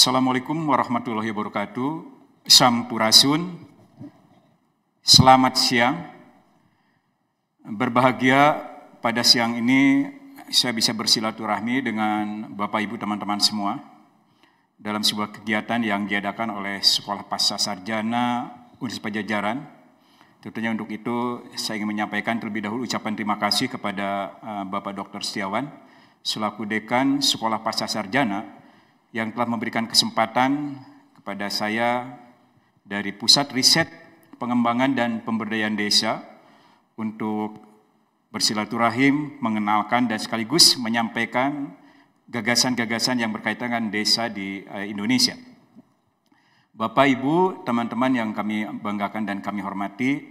Assalamualaikum warahmatullahi wabarakatuh. Sampurasun. Selamat siang. Berbahagia pada siang ini saya bisa bersilaturahmi dengan Bapak Ibu teman-teman semua dalam sebuah kegiatan yang diadakan oleh Sekolah Pasca Sarjana Universitas Pajajaran. Tentunya untuk itu saya ingin menyampaikan terlebih dahulu ucapan terima kasih kepada Bapak Dr. Setiawan selaku Dekan Sekolah Pasca Sarjana yang telah memberikan kesempatan kepada saya dari Pusat Riset Pengembangan dan Pemberdayaan Desa untuk bersilaturahim, mengenalkan dan sekaligus menyampaikan gagasan-gagasan yang berkaitan dengan desa di Indonesia. Bapak, Ibu, teman-teman yang kami banggakan dan kami hormati,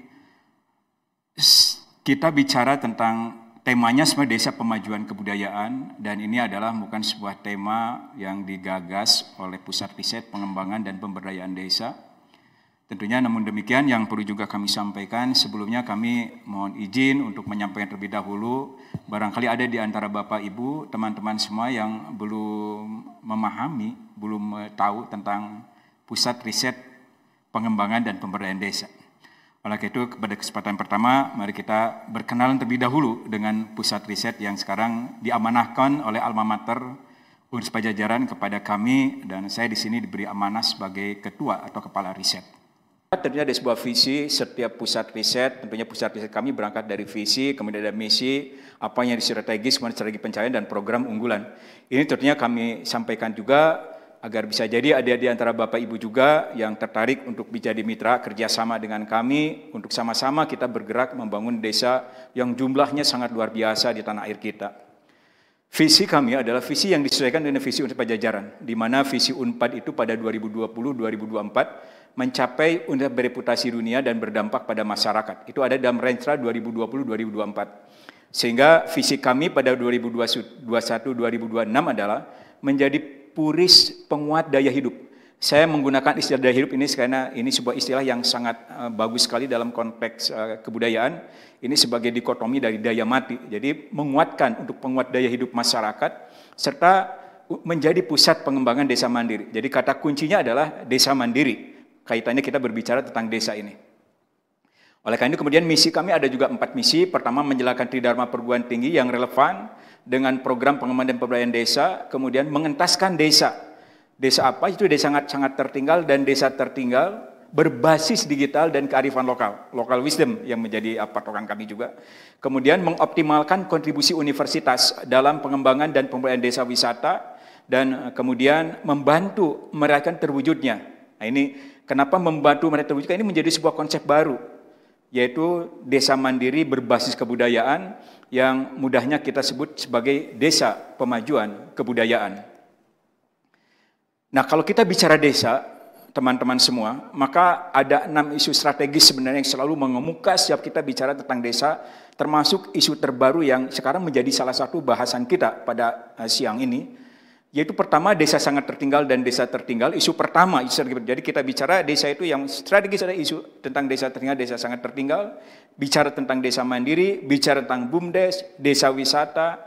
kita bicara tentang temanya sebenarnya Desa Pemajuan Kebudayaan, dan ini adalah bukan sebuah tema yang digagas oleh Pusat Riset Pengembangan dan Pemberdayaan Desa. Tentunya namun demikian yang perlu juga kami sampaikan, sebelumnya kami mohon izin untuk menyampaikan terlebih dahulu, barangkali ada di antara Bapak Ibu, teman-teman semua yang belum memahami, belum tahu tentang Pusat Riset Pengembangan dan Pemberdayaan Desa. Oleh itu, pada kesempatan pertama, mari kita berkenalan terlebih dahulu dengan Pusat Riset yang sekarang diamanahkan oleh Alma Mater Universitas Pajajaran kepada kami, dan saya di sini diberi amanah sebagai Ketua atau Kepala Riset. Tentunya ada sebuah visi setiap pusat riset, tentunya pusat riset kami berangkat dari visi, kemudian ada misi, apa yang strategis, kemudian strategi pencapaian dan program unggulan. Ini tentunya kami sampaikan juga agar bisa jadi ada di antara Bapak Ibu juga yang tertarik untuk menjadi mitra kerjasama dengan kami untuk sama-sama kita bergerak membangun desa yang jumlahnya sangat luar biasa di tanah air kita. Visi kami adalah visi yang disesuaikan dengan visi Universitas Pajajaran, di mana visi UNPAD itu pada 2020-2024 mencapai universitas bereputasi dunia dan berdampak pada masyarakat. Itu ada dalam Renstra 2020-2024. Sehingga visi kami pada 2021-2026 adalah menjadi puris penguat daya hidup. Saya menggunakan istilah daya hidup ini karena ini sebuah istilah yang sangat bagus sekali dalam konteks kebudayaan. Ini sebagai dikotomi dari daya mati. Jadi menguatkan untuk penguat daya hidup masyarakat serta menjadi pusat pengembangan desa mandiri. Jadi kata kuncinya adalah desa mandiri. Kaitannya kita berbicara tentang desa ini. Oleh karena itu kemudian misi kami ada juga 4 misi. Pertama, menjalankan tridharma perguruan tinggi yang relevan dengan program pengembangan dan pemberdayaan desa, kemudian mengentaskan desa. Desa apa? Itu desa sangat tertinggal dan desa tertinggal berbasis digital dan kearifan lokal. Local wisdom yang menjadi patokan kami juga. Kemudian mengoptimalkan kontribusi universitas dalam pengembangan dan pemberdayaan desa wisata, dan kemudian membantu meraihkan terwujudnya. Nah ini kenapa membantu meraih terwujudnya, ini menjadi sebuah konsep baru, yaitu desa mandiri berbasis kebudayaan yang mudahnya kita sebut sebagai desa pemajuan kebudayaan. Nah, kalau kita bicara desa, teman-teman semua, maka ada 6 isu strategis sebenarnya yang selalu mengemuka setiap kita bicara tentang desa, termasuk isu terbaru yang sekarang menjadi salah satu bahasan kita pada siang ini, yaitu pertama desa sangat tertinggal dan desa tertinggal. Isu pertama, jadi kita bicara desa itu yang strategis, ada isu tentang desa tertinggal, desa sangat tertinggal, bicara tentang desa mandiri, bicara tentang BUMDes, desa wisata,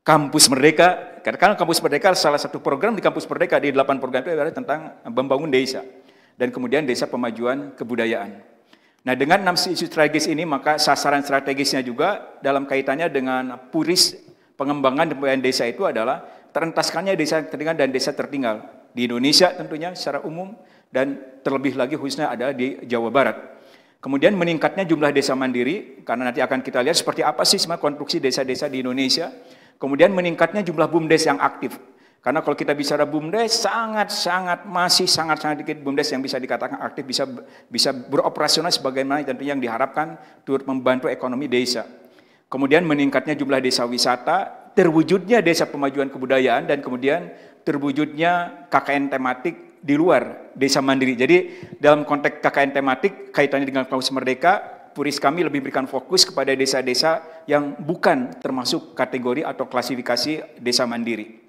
kampus merdeka. Karena kampus merdeka salah satu program di kampus merdeka, di 8 program itu adalah tentang membangun desa, dan kemudian desa pemajuan kebudayaan. Nah, dengan 6 isu strategis ini, maka sasaran strategisnya juga dalam kaitannya dengan puris pengembangan dan pemberdayaan desa itu adalah terentaskannya desa tertinggal dan desa tertinggal di Indonesia tentunya secara umum, dan terlebih lagi khususnya ada di Jawa Barat. Kemudian meningkatnya jumlah desa mandiri, karena nanti akan kita lihat seperti apa sih sebenarnya konstruksi desa-desa di Indonesia. Kemudian meningkatnya jumlah BUMDes yang aktif. Karena kalau kita bicara BUMDes, masih sangat dikit BUMDes yang bisa dikatakan aktif, bisa beroperasional sebagaimana tentunya yang diharapkan turut membantu ekonomi desa. Kemudian meningkatnya jumlah desa wisata, terwujudnya desa pemajuan kebudayaan, dan kemudian terwujudnya KKN tematik di luar desa mandiri. Jadi dalam konteks KKN tematik kaitannya dengan kampus merdeka, puris kami lebih berikan fokus kepada desa-desa yang bukan termasuk kategori atau klasifikasi desa mandiri.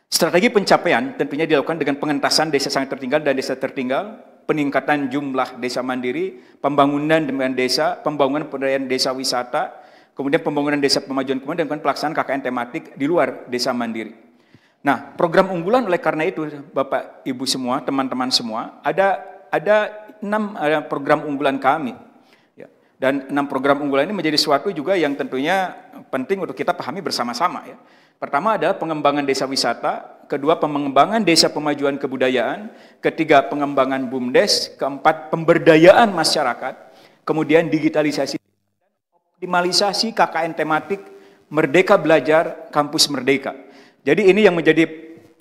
Strategi pencapaian tentunya dilakukan dengan pengentasan desa sangat tertinggal dan desa tertinggal, peningkatan jumlah desa mandiri, pembangunan dengan desa, pembangunan pemberdayaan desa wisata, kemudian pembangunan desa pemajuan kebudayaan, dan pelaksanaan KKN tematik di luar desa mandiri. Nah, program unggulan oleh karena itu, Bapak, Ibu semua, teman-teman semua, ada 6 program unggulan kami. Ya. Dan 6 program unggulan ini menjadi suatu juga yang tentunya penting untuk kita pahami bersama-sama. Ya. Pertama adalah pengembangan desa wisata, kedua pengembangan desa pemajuan kebudayaan, ketiga pengembangan BUMDes, keempat pemberdayaan masyarakat, kemudian digitalisasi, optimalisasi KKN tematik, Merdeka Belajar, Kampus Merdeka. Jadi ini yang menjadi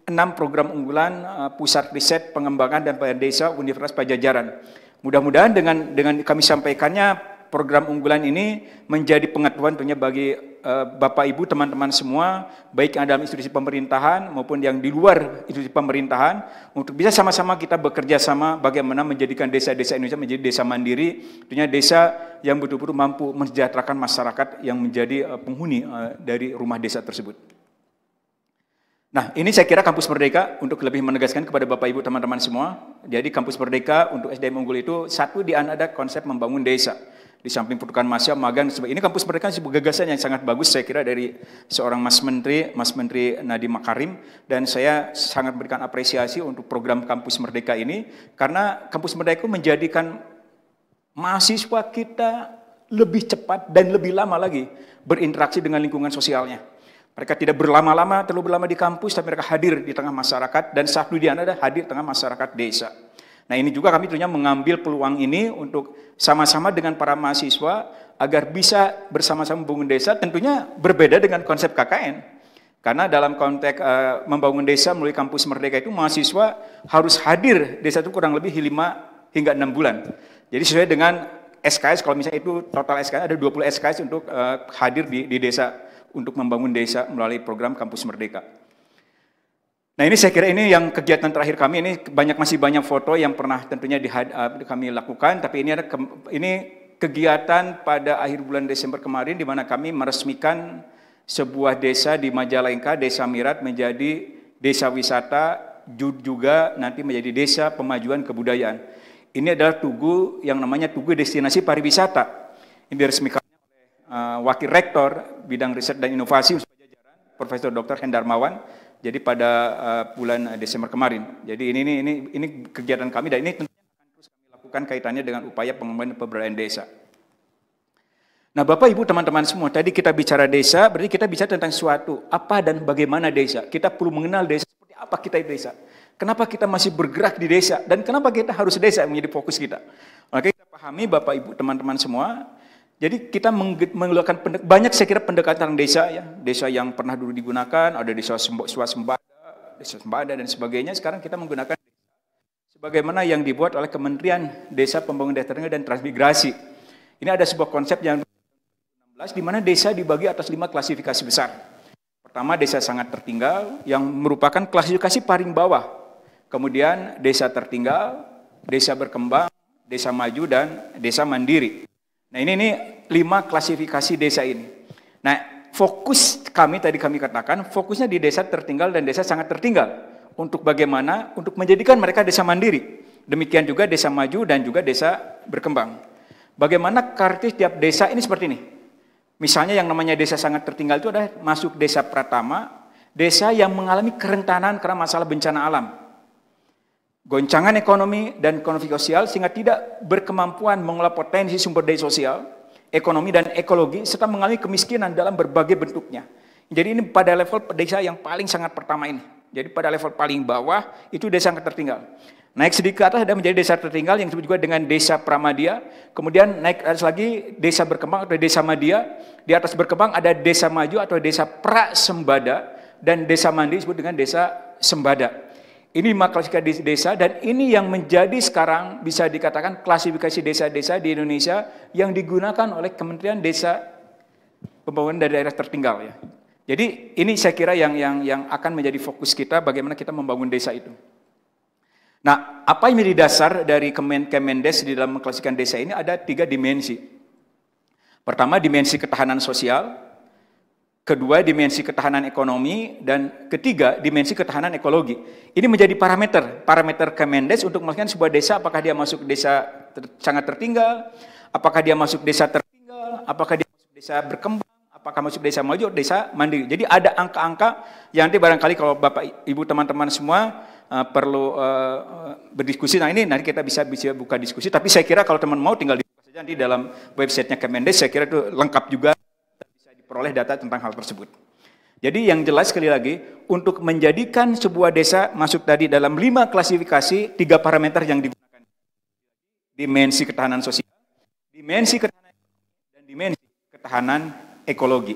6 program unggulan Pusat Riset Pengembangan dan Pemberdayaan Desa Universitas Padjadjaran. Mudah-mudahan dengan kami sampaikannya program unggulan ini menjadi pengetahuan tentunya bagi Bapak Ibu, teman-teman semua, baik yang dalam institusi pemerintahan maupun yang di luar institusi pemerintahan, untuk bisa sama-sama kita bekerja sama bagaimana menjadikan desa-desa Indonesia menjadi desa mandiri, tentunya desa yang betul-betul mampu mensejahterakan masyarakat yang menjadi penghuni dari rumah desa tersebut. Nah, ini saya kira Kampus Merdeka untuk lebih menegaskan kepada Bapak Ibu teman-teman semua. Jadi Kampus Merdeka untuk SDM unggul itu satu ada konsep membangun desa. Di samping pertukaran mahasiswa, magang, ini Kampus Merdeka sebuah gagasan yang sangat bagus saya kira dari seorang Mas Menteri Nadiem Makarim, dan saya sangat memberikan apresiasi untuk program Kampus Merdeka ini karena Kampus Merdeka menjadikan mahasiswa kita lebih cepat dan lebih lama lagi berinteraksi dengan lingkungan sosialnya. Mereka tidak terlalu lama di kampus, tapi mereka hadir di tengah masyarakat, dan satu di antara hadir di tengah masyarakat desa. Nah, ini juga kami tentunya mengambil peluang ini untuk sama-sama dengan para mahasiswa agar bisa bersama-sama membangun desa, tentunya berbeda dengan konsep KKN. Karena dalam konteks membangun desa melalui Kampus Merdeka itu mahasiswa harus hadir desa itu kurang lebih 5 hingga 6 bulan. Jadi sesuai dengan SKS, kalau misalnya itu total SKS ada 20 SKS untuk hadir di desa untuk membangun desa melalui program Kampus Merdeka. Nah, ini saya kira ini yang kegiatan terakhir kami, ini masih banyak foto yang pernah tentunya kami lakukan, tapi ini kegiatan pada akhir bulan Desember kemarin di mana kami meresmikan sebuah desa di Majalengka, Desa Mirat menjadi desa wisata, juga nanti menjadi desa pemajuan kebudayaan. Ini adalah Tugu yang namanya Tugu Destinasi Pariwisata. Ini diresmikan oleh Wakil Rektor Bidang Riset dan Inovasi Padjadjaran, Profesor Dr. Hendar Mawan. Jadi pada bulan Desember kemarin. Jadi ini kegiatan kami, dan ini tentunya akan terus kami lakukan kaitannya dengan upaya pengembangan pemberdayaan desa. Nah, Bapak Ibu teman-teman semua, tadi kita bicara desa, berarti kita bicara tentang suatu apa dan bagaimana desa. Kita perlu mengenal desa, seperti apa kita di desa. Kenapa kita masih bergerak di desa, dan kenapa kita harus desa yang menjadi fokus kita. Oke, kita pahami Bapak Ibu teman-teman semua. Jadi kita menggunakan banyak saya kira pendekatan desa ya, desa yang pernah dulu digunakan, ada desa swasembada, desa sembada dan sebagainya. Sekarang kita menggunakan desa sebagaimana yang dibuat oleh Kementerian Desa Pembangunan Daerah Tertinggal dan Transmigrasi. Ini ada sebuah konsep yang 2016 di mana desa dibagi atas 5 klasifikasi besar. Pertama, desa sangat tertinggal yang merupakan klasifikasi paling bawah. Kemudian desa tertinggal, desa berkembang, desa maju dan desa mandiri. Nah, ini 5 klasifikasi desa ini. Nah, fokus kami tadi kami katakan, fokusnya di desa tertinggal dan desa sangat tertinggal. Untuk bagaimana? Untuk menjadikan mereka desa mandiri. Demikian juga desa maju dan juga desa berkembang. Bagaimana karakteristik tiap desa ini seperti ini. Misalnya yang namanya desa sangat tertinggal itu adalah masuk desa Pratama, desa yang mengalami kerentanan karena masalah bencana alam. Goncangan ekonomi dan konflik sosial sehingga tidak berkemampuan mengolah potensi sumber daya sosial, ekonomi dan ekologi, serta mengalami kemiskinan dalam berbagai bentuknya. Jadi ini pada level desa yang paling sangat pertama ini. Jadi pada level paling bawah itu desa yang tertinggal. Naik sedikit ke atas ada menjadi desa tertinggal yang disebut juga dengan desa Pramadya. Kemudian naik atas lagi desa berkembang atau desa Madya. Di atas berkembang ada desa maju atau desa Prasembada, dan desa mandiri disebut dengan desa Sembada. Ini 5 klasifikasi desa, dan ini yang menjadi sekarang bisa dikatakan klasifikasi desa-desa di Indonesia yang digunakan oleh Kementerian Desa Pembangunan Daerah Tertinggal ya. Jadi ini saya kira yang akan menjadi fokus kita bagaimana kita membangun desa itu. Nah, apa yang menjadi dasar dari Kemendes di dalam mengklasifikasikan desa ini ada 3 dimensi. Pertama, dimensi ketahanan sosial. Kedua, dimensi ketahanan ekonomi, dan ketiga, dimensi ketahanan ekologi. Ini menjadi parameter Kemendes untuk memastikan sebuah desa apakah dia masuk desa sangat tertinggal, apakah dia masuk desa tertinggal, apakah dia masuk desa berkembang, apakah masuk desa maju atau desa mandiri. Jadi ada angka-angka yang nanti barangkali kalau Bapak Ibu teman-teman semua perlu berdiskusi. Nah ini nanti kita bisa buka diskusi, tapi saya kira kalau teman mau tinggal dibuka saja nanti dalam websitenya Kemendes, saya kira itu lengkap juga bisa diperoleh data tentang hal tersebut. Jadi yang jelas sekali lagi, untuk menjadikan sebuah desa masuk tadi dalam 5 klasifikasi, 3 parameter yang digunakan. Dimensi ketahanan sosial, dimensi ketahanan ekonomi, dan dimensi ketahanan ekologi.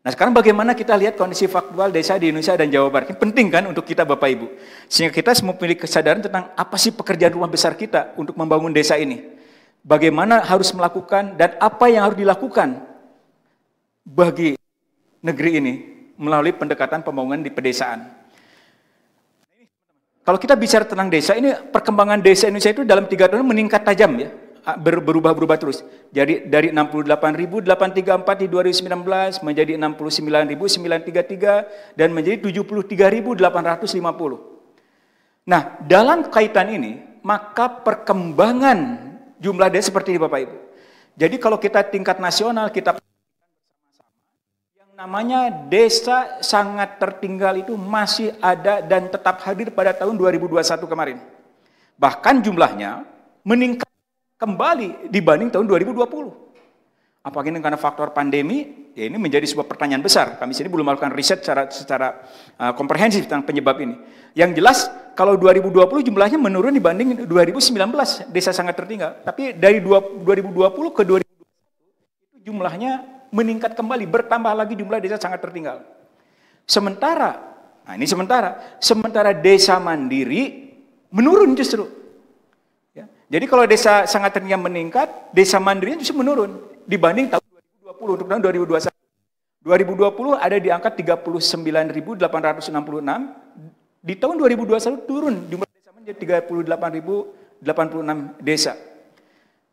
Nah sekarang bagaimana kita lihat kondisi faktual desa di Indonesia dan Jawa Barat. Ini penting kan untuk kita Bapak Ibu. Sehingga kita semua memiliki kesadaran tentang apa sih pekerjaan rumah besar kita untuk membangun desa ini. Bagaimana harus melakukan dan apa yang harus dilakukan bagi negeri ini melalui pendekatan pembangunan di pedesaan. Kalau kita bicara tentang desa, ini perkembangan desa Indonesia itu dalam 3 tahun meningkat tajam ya. Berubah-berubah terus. Jadi dari 68.834 di 2019 menjadi 69.933 dan menjadi 73.850. Nah, dalam kaitan ini, maka perkembangan jumlah desa seperti ini Bapak Ibu. Jadi kalau kita tingkat nasional, kita yang namanya desa sangat tertinggal itu masih ada dan tetap hadir pada tahun 2021 kemarin. Bahkan jumlahnya meningkat kembali dibanding tahun 2020. Apakah ini karena faktor pandemi? Ya ini menjadi sebuah pertanyaan besar. Kami sini belum melakukan riset secara komprehensif tentang penyebab ini. Yang jelas kalau 2020 jumlahnya menurun dibanding 2019, desa sangat tertinggal. Tapi dari 2020 ke 2021 itu jumlahnya meningkat kembali, bertambah lagi jumlah desa sangat tertinggal. Sementara desa mandiri menurun justru. Jadi kalau desa sangat tertinggal meningkat, desa mandiri justru menurun dibanding tahun 2020 untuk tahun 2021. 2020 ada di angka 39.866, di tahun 2021 turun jumlah desa menjadi 38.086 desa.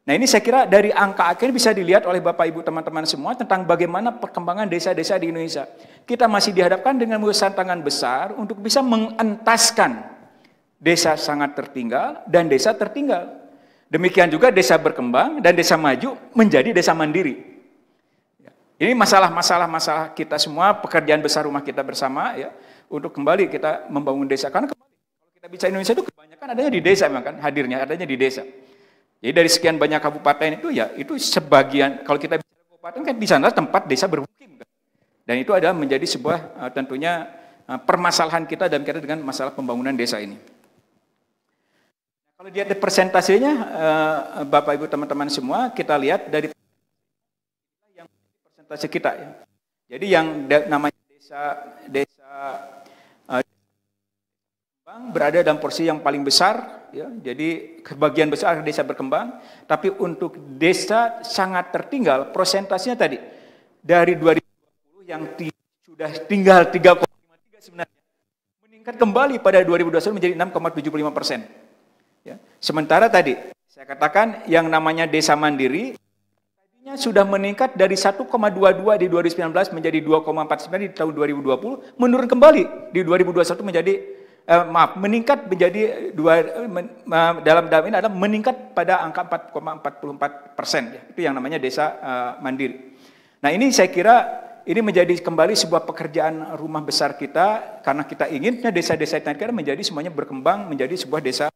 Nah ini saya kira dari angka akhir bisa dilihat oleh Bapak Ibu teman-teman semua tentang bagaimana perkembangan desa-desa di Indonesia. Kita masih dihadapkan dengan tantangan besar untuk bisa mengentaskan desa sangat tertinggal dan desa tertinggal. Demikian juga desa berkembang dan desa maju menjadi desa mandiri. Ini masalah kita semua, pekerjaan besar rumah kita bersama ya, untuk kembali kita membangun desa. Karena kembali, kalau kita bicara Indonesia itu kebanyakan adanya di desa memang kan, hadirnya adanya di desa. Jadi dari sekian banyak kabupaten itu ya, itu sebagian, kalau kita bicara kabupaten kan di sana tempat desa bermukim. Kan? Dan itu adalah menjadi sebuah tentunya permasalahan kita dan kaitan dengan masalah pembangunan desa ini. Kalau lihat persentasenya, Bapak Ibu teman-teman semua, kita lihat dari yang persentase kita ya. Jadi yang namanya desa berada dalam porsi yang paling besar ya. Jadi kebagian besar desa berkembang, tapi untuk desa sangat tertinggal persentasenya tadi dari 2020 yang sudah tinggal 3,53 sebenarnya meningkat kembali pada 2021 menjadi 6,75%. Ya. Sementara tadi saya katakan yang namanya desa mandiri tadinya sudah meningkat dari 1,22 di 2019 menjadi 2,49 di tahun 2020, menurun kembali di 2021 menjadi meningkat menjadi dalam ini adalah meningkat pada angka 4,44%. Ya. Itu yang namanya desa mandiri. Nah ini saya kira ini menjadi kembali sebuah pekerjaan rumah besar kita karena kita inginnya desa-desa kita menjadi semuanya berkembang menjadi sebuah desa.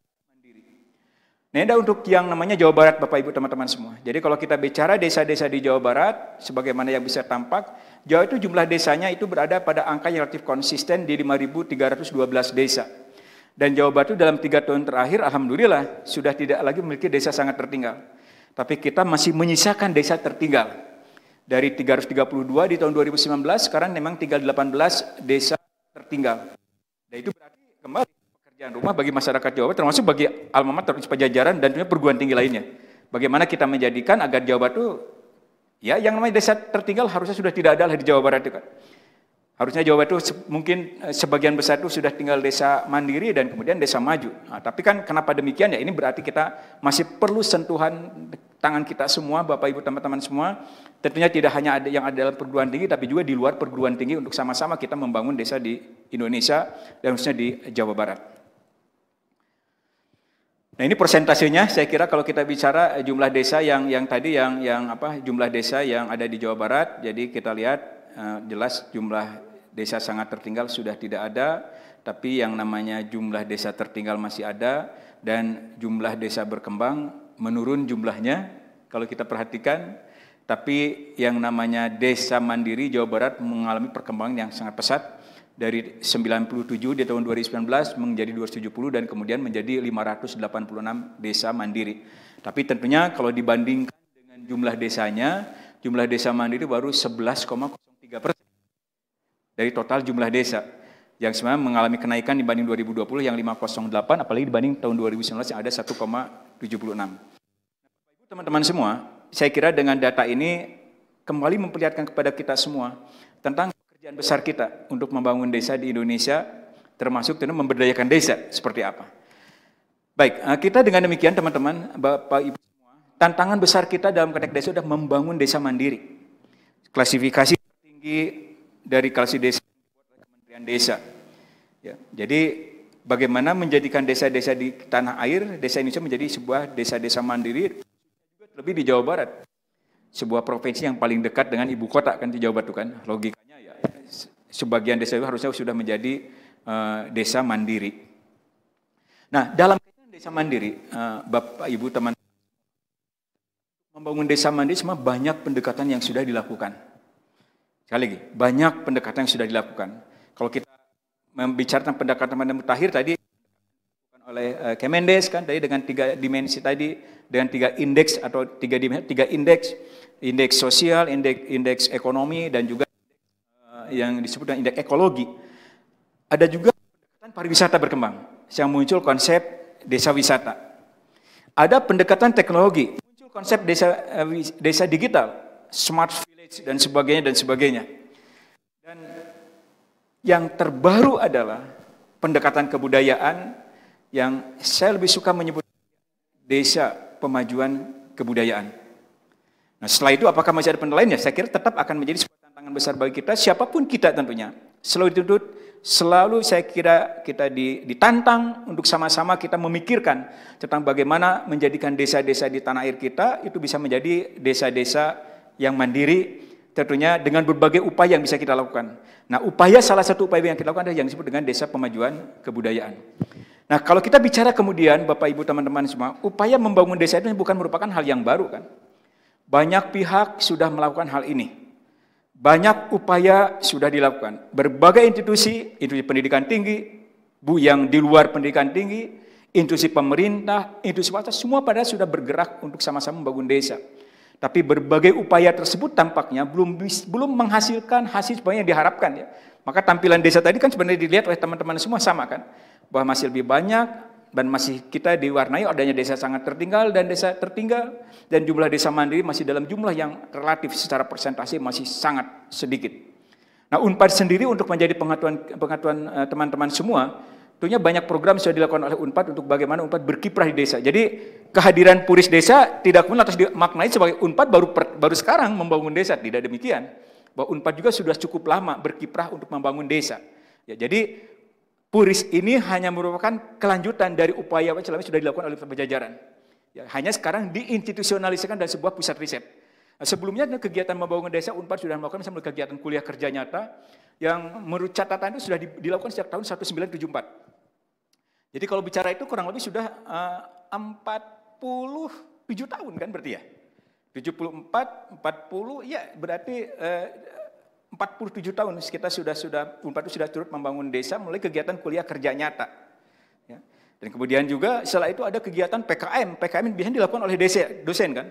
Nah, ini untuk yang namanya Jawa Barat, Bapak Ibu teman-teman semua. Jadi kalau kita bicara desa-desa di Jawa Barat, sebagaimana yang bisa tampak, Jawa itu jumlah desanya itu berada pada angka yang relatif konsisten di 5.312 desa. Dan Jawa Barat itu dalam 3 tahun terakhir, alhamdulillah, sudah tidak lagi memiliki desa sangat tertinggal. Tapi kita masih menyisakan desa tertinggal. Dari 332 di tahun 2019, sekarang memang tinggal 18 desa tertinggal. Dan itu berarti kembali pekerjaan rumah bagi masyarakat Jawa Barat, termasuk bagi alma mater, Pajajaran dan perguruan tinggi lainnya. Bagaimana kita menjadikan agar Jawa Barat itu, ya yang namanya desa tertinggal harusnya sudah tidak ada di Jawa Barat itu kan. Harusnya Jawa Barat itu mungkin sebagian besar itu sudah tinggal desa mandiri dan kemudian desa maju. Nah, tapi kan kenapa demikian ya ini berarti kita masih perlu sentuhan tangan kita semua, Bapak Ibu teman-teman semua. Tentunya tidak hanya ada yang ada dalam perguruan tinggi, tapi juga di luar perguruan tinggi untuk sama-sama kita membangun desa di Indonesia dan khususnya di Jawa Barat. Nah, ini persentasenya. Saya kira kalau kita bicara jumlah desa yang tadi jumlah desa yang ada di Jawa Barat. Jadi kita lihat jelas jumlah desa sangat tertinggal sudah tidak ada, tapi yang namanya jumlah desa tertinggal masih ada, dan jumlah desa berkembang menurun jumlahnya kalau kita perhatikan. Tapi yang namanya desa mandiri Jawa Barat mengalami perkembangan yang sangat pesat dari 97 di tahun 2019 menjadi 270 dan kemudian menjadi 586 desa mandiri. Tapi tentunya kalau dibandingkan dengan jumlah desanya, jumlah desa mandiri baru 11,03% dari total jumlah desa, yang sebenarnya mengalami kenaikan dibanding 2020 yang 508, apalagi dibanding tahun 2019 yang ada 1,76. Teman-teman semua, saya kira dengan data ini kembali memperlihatkan kepada kita semua tentang pekerjaan besar kita untuk membangun desa di Indonesia, termasuk tentu memberdayakan desa seperti apa. Baik, kita dengan demikian teman-teman, Bapak Ibu semua, tantangan besar kita dalam konteks desa sudah membangun desa mandiri. Klasifikasi tertinggi dari klasifikasi desa oleh Kementerian Desa. Ya, jadi bagaimana menjadikan desa-desa di tanah air, desa Indonesia menjadi sebuah desa-desa mandiri, lebih di Jawa Barat, sebuah provinsi yang paling dekat dengan ibu kota kan di Jawa Barat itu kan, logikanya ya sebagian desa itu harusnya sudah menjadi desa mandiri. Nah, dalam desa mandiri, Bapak Ibu teman, membangun desa mandiri semua banyak pendekatan yang sudah dilakukan. Sekali lagi, banyak pendekatan yang sudah dilakukan. Kalau kita membicarakan pendekatan mutakhir tadi oleh Kemendes kan tadi dengan 3 dimensi tadi, dengan 3 indeks atau 3 indeks sosial, indeks ekonomi, dan juga yang disebut dengan indeks ekologi. Ada juga pendekatan pariwisata berkembang yang muncul konsep desa wisata. Ada pendekatan teknologi, muncul konsep desa digital, smart village dan sebagainya. Dan yang terbaru adalah pendekatan kebudayaan yang saya lebih suka menyebut desa pemajuan kebudayaan. Nah, setelah itu apakah masih ada penilaiannya? Saya kira tetap akan menjadi sebuah tantangan besar bagi kita, siapapun kita tentunya. Selalu dituntut, selalu saya kira kita ditantang untuk sama-sama kita memikirkan tentang bagaimana menjadikan desa-desa di tanah air kita itu bisa menjadi desa-desa yang mandiri, tentunya dengan berbagai upaya yang bisa kita lakukan. Nah, salah satu upaya yang kita lakukan adalah yang disebut dengan desa pemajuan kebudayaan. Nah, kalau kita bicara kemudian, Bapak Ibu teman-teman semua, upaya membangun desa itu bukan merupakan hal yang baru kan. Banyak pihak sudah melakukan hal ini. Banyak upaya sudah dilakukan. Berbagai institusi pendidikan tinggi, yang di luar pendidikan tinggi, institusi pemerintah, institusi swasta, semua pada sudah bergerak untuk sama-sama membangun desa. Tapi berbagai upaya tersebut tampaknya belum menghasilkan hasil sebenarnya yang diharapkan ya. Maka tampilan desa tadi kan sebenarnya dilihat oleh teman-teman semua sama kan, bahwa masih lebih banyak dan masih kita diwarnai adanya desa sangat tertinggal dan desa tertinggal, dan jumlah desa mandiri masih dalam jumlah yang relatif secara persentase masih sangat sedikit. Nah, UNPAD sendiri untuk menjadi pengetahuan teman-teman semua, tentunya banyak program sudah dilakukan oleh UNPAD untuk bagaimana UNPAD berkiprah di desa. Jadi kehadiran Puris Desa tidak kemudian atas dimaknai sebagai UNPAD baru sekarang membangun desa, tidak demikian. Bahwa UNPAD juga sudah cukup lama berkiprah untuk membangun desa. Ya, jadi Puris ini hanya merupakan kelanjutan dari upaya yang selama sudah dilakukan oleh Pajajaran. Ya, hanya sekarang diinstitusionalisasikan dari sebuah pusat riset. Nah, sebelumnya kegiatan membangun desa UNPAD sudah melakukan misalnya kegiatan kuliah kerja nyata yang menurut catatan itu sudah dilakukan sejak tahun 1974. Jadi kalau bicara itu kurang lebih sudah 47 tahun kan berarti ya. 74, 40, ya berarti 47 tahun kita sudah UNPAD sudah turut membangun desa mulai kegiatan kuliah kerja nyata. Ya. Dan kemudian juga setelah itu ada kegiatan PKM. PKM biasanya dilakukan oleh dosen kan.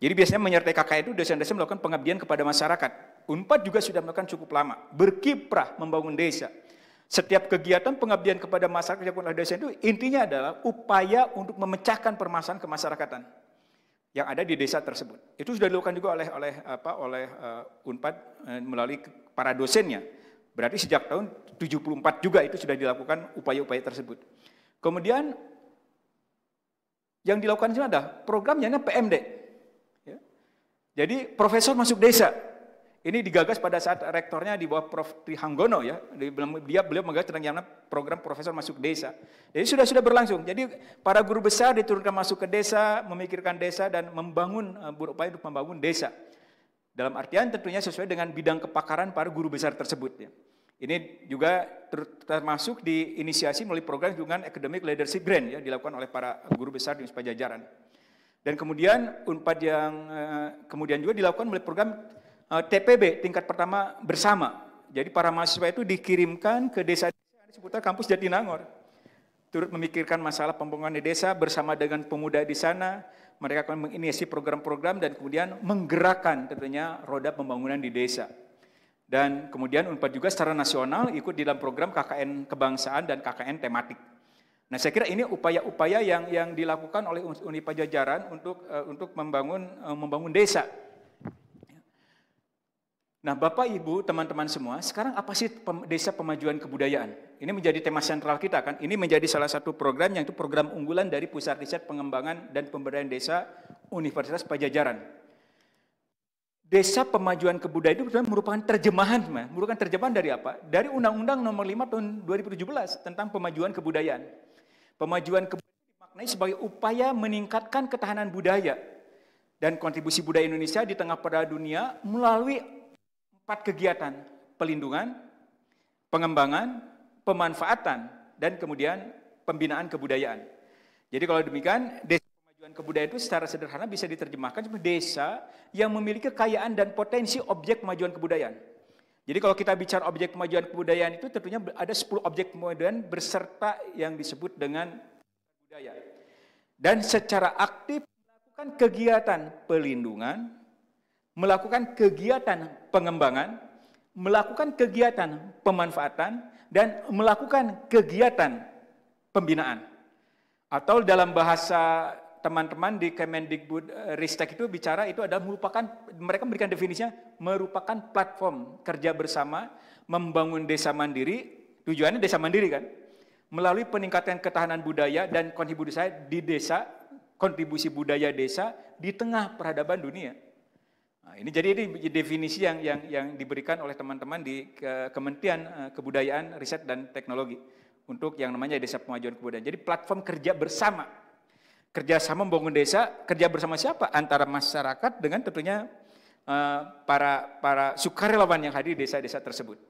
Jadi biasanya menyertai KKN itu dosen-dosen melakukan pengabdian kepada masyarakat. UNPAD juga sudah melakukan cukup lama, berkiprah membangun desa. Setiap kegiatan pengabdian kepada masyarakat yang dilakukan oleh dosen itu intinya adalah upaya untuk memecahkan permasalahan kemasyarakatan yang ada di desa tersebut. Itu sudah dilakukan juga oleh UNPAD melalui para dosennya. Berarti sejak tahun 74 juga itu sudah dilakukan upaya-upaya tersebut. Kemudian yang dilakukan itu ada programnya PMD. Ya. Jadi profesor masuk desa. Ini digagas pada saat rektornya di bawah Prof. Trihanggono ya. Beliau menggagas tentang yang program Profesor Masuk Desa. Jadi sudah berlangsung. Jadi para guru besar diturunkan masuk ke desa, memikirkan desa dan berupaya untuk membangun desa. Dalam artian tentunya sesuai dengan bidang kepakaran para guru besar tersebut ya. Ini juga termasuk diinisiasi melalui program dukungan Academic Leadership Grant ya, dilakukan oleh para guru besar di Universitas Pajajaran. Dan kemudian Unpad yang kemudian juga dilakukan melalui program TPB, tingkat pertama bersama. Jadi para mahasiswa itu dikirimkan ke desa-desa di seputar kampus Jatinangor. Turut memikirkan masalah pembangunan di desa bersama dengan pemuda di sana. Mereka akan menginisiasi program-program dan kemudian menggerakkan tentunya roda pembangunan di desa. Dan kemudian Unpad juga secara nasional ikut di dalam program KKN kebangsaan dan KKN tematik. Nah, saya kira ini upaya-upaya yang dilakukan oleh Uni Pajajaran untuk membangun desa. Nah, Bapak, Ibu, teman-teman semua, sekarang apa sih Desa Pemajuan Kebudayaan? Ini menjadi tema sentral kita kan. Ini menjadi salah satu program yang itu program unggulan dari Pusat Riset Pengembangan dan Pemberdayaan Desa Universitas Pajajaran. Desa Pemajuan Kebudayaan itu merupakan terjemahan dari apa? Dari Undang-Undang Nomor 5 Tahun 2017 tentang Pemajuan Kebudayaan. Pemajuan kebudayaan dimaknai sebagai upaya meningkatkan ketahanan budaya dan kontribusi budaya Indonesia di tengah peradaban dunia melalui 4 kegiatan: pelindungan, pengembangan, pemanfaatan, dan kemudian pembinaan kebudayaan. Jadi kalau demikian, desa pemajuan kebudayaan itu secara sederhana bisa diterjemahkan sebagai desa yang memiliki kekayaan dan potensi objek pemajuan kebudayaan. Jadi kalau kita bicara objek pemajuan kebudayaan itu tentunya ada 10 objek pemajuan berserta yang disebut dengan budaya. Dan secara aktif melakukan kegiatan pelindungan, melakukan kegiatan pengembangan, melakukan kegiatan pemanfaatan, dan melakukan kegiatan pembinaan. Atau dalam bahasa teman-teman di Kemendikbud Ristek itu bicara itu adalah mereka memberikan definisinya merupakan platform kerja bersama membangun desa mandiri. Tujuannya desa mandiri kan, melalui peningkatan ketahanan budaya dan kontribusi budaya desa di tengah peradaban dunia. Nah, ini definisi yang diberikan oleh teman-teman di Kementerian Kebudayaan, Riset dan Teknologi untuk yang namanya Desa Pemajuan Kebudayaan. Jadi platform kerja bersama. Kerjasama membangun desa, kerja bersama siapa? Antara masyarakat dengan tentunya para sukarelawan yang hadir di desa-desa tersebut.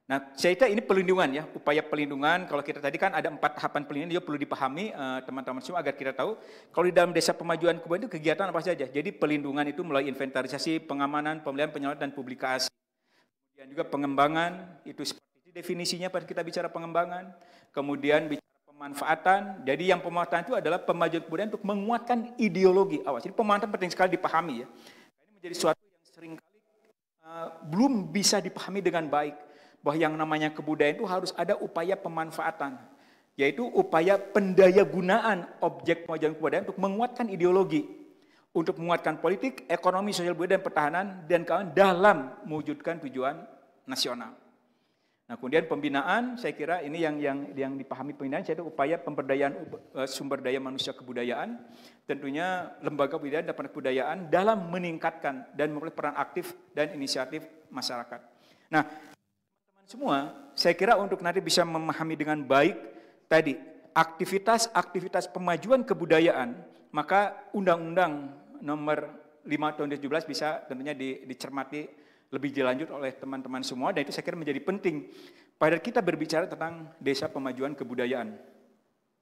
Nah, saya kira ini pelindungan ya, upaya pelindungan. Kalau kita tadi kan ada 4 tahapan pelindungan, juga perlu dipahami teman-teman semua agar kita tahu. Kalau di dalam Desa Pemajuan Kebudayaan itu kegiatan apa saja. Jadi pelindungan itu melalui inventarisasi, pengamanan, pemeliharaan, penyaluran, dan publikasi. Kemudian juga pengembangan, itu seperti definisinya pada kita bicara pengembangan. Kemudian bicara pemanfaatan, jadi yang pemanfaatan itu adalah pemajuan kebudayaan untuk menguatkan ideologi. Awas, jadi pemanfaatan penting sekali dipahami ya. Ini menjadi suatu yang seringkali belum bisa dipahami dengan baik, bahwa yang namanya kebudayaan itu harus ada upaya pemanfaatan, yaitu upaya pendayagunaan objek pemajuan kebudayaan untuk menguatkan ideologi, untuk menguatkan politik, ekonomi, sosial budaya, dan pertahanan, dan kawan dalam mewujudkan tujuan nasional. Nah, kemudian pembinaan, saya kira ini yang dipahami pembinaan, yaitu upaya pemberdayaan sumber daya manusia kebudayaan, tentunya lembaga kebudayaan dan kebudayaan dalam meningkatkan dan memiliki peran aktif dan inisiatif masyarakat. Nah, teman-teman semua, saya kira untuk nanti bisa memahami dengan baik tadi aktivitas pemajuan kebudayaan, maka Undang-Undang Nomor 5 Tahun 2017 bisa tentunya dicermati lebih dilanjut oleh teman-teman semua, dan itu saya kira menjadi penting pada kita berbicara tentang Desa Pemajuan Kebudayaan.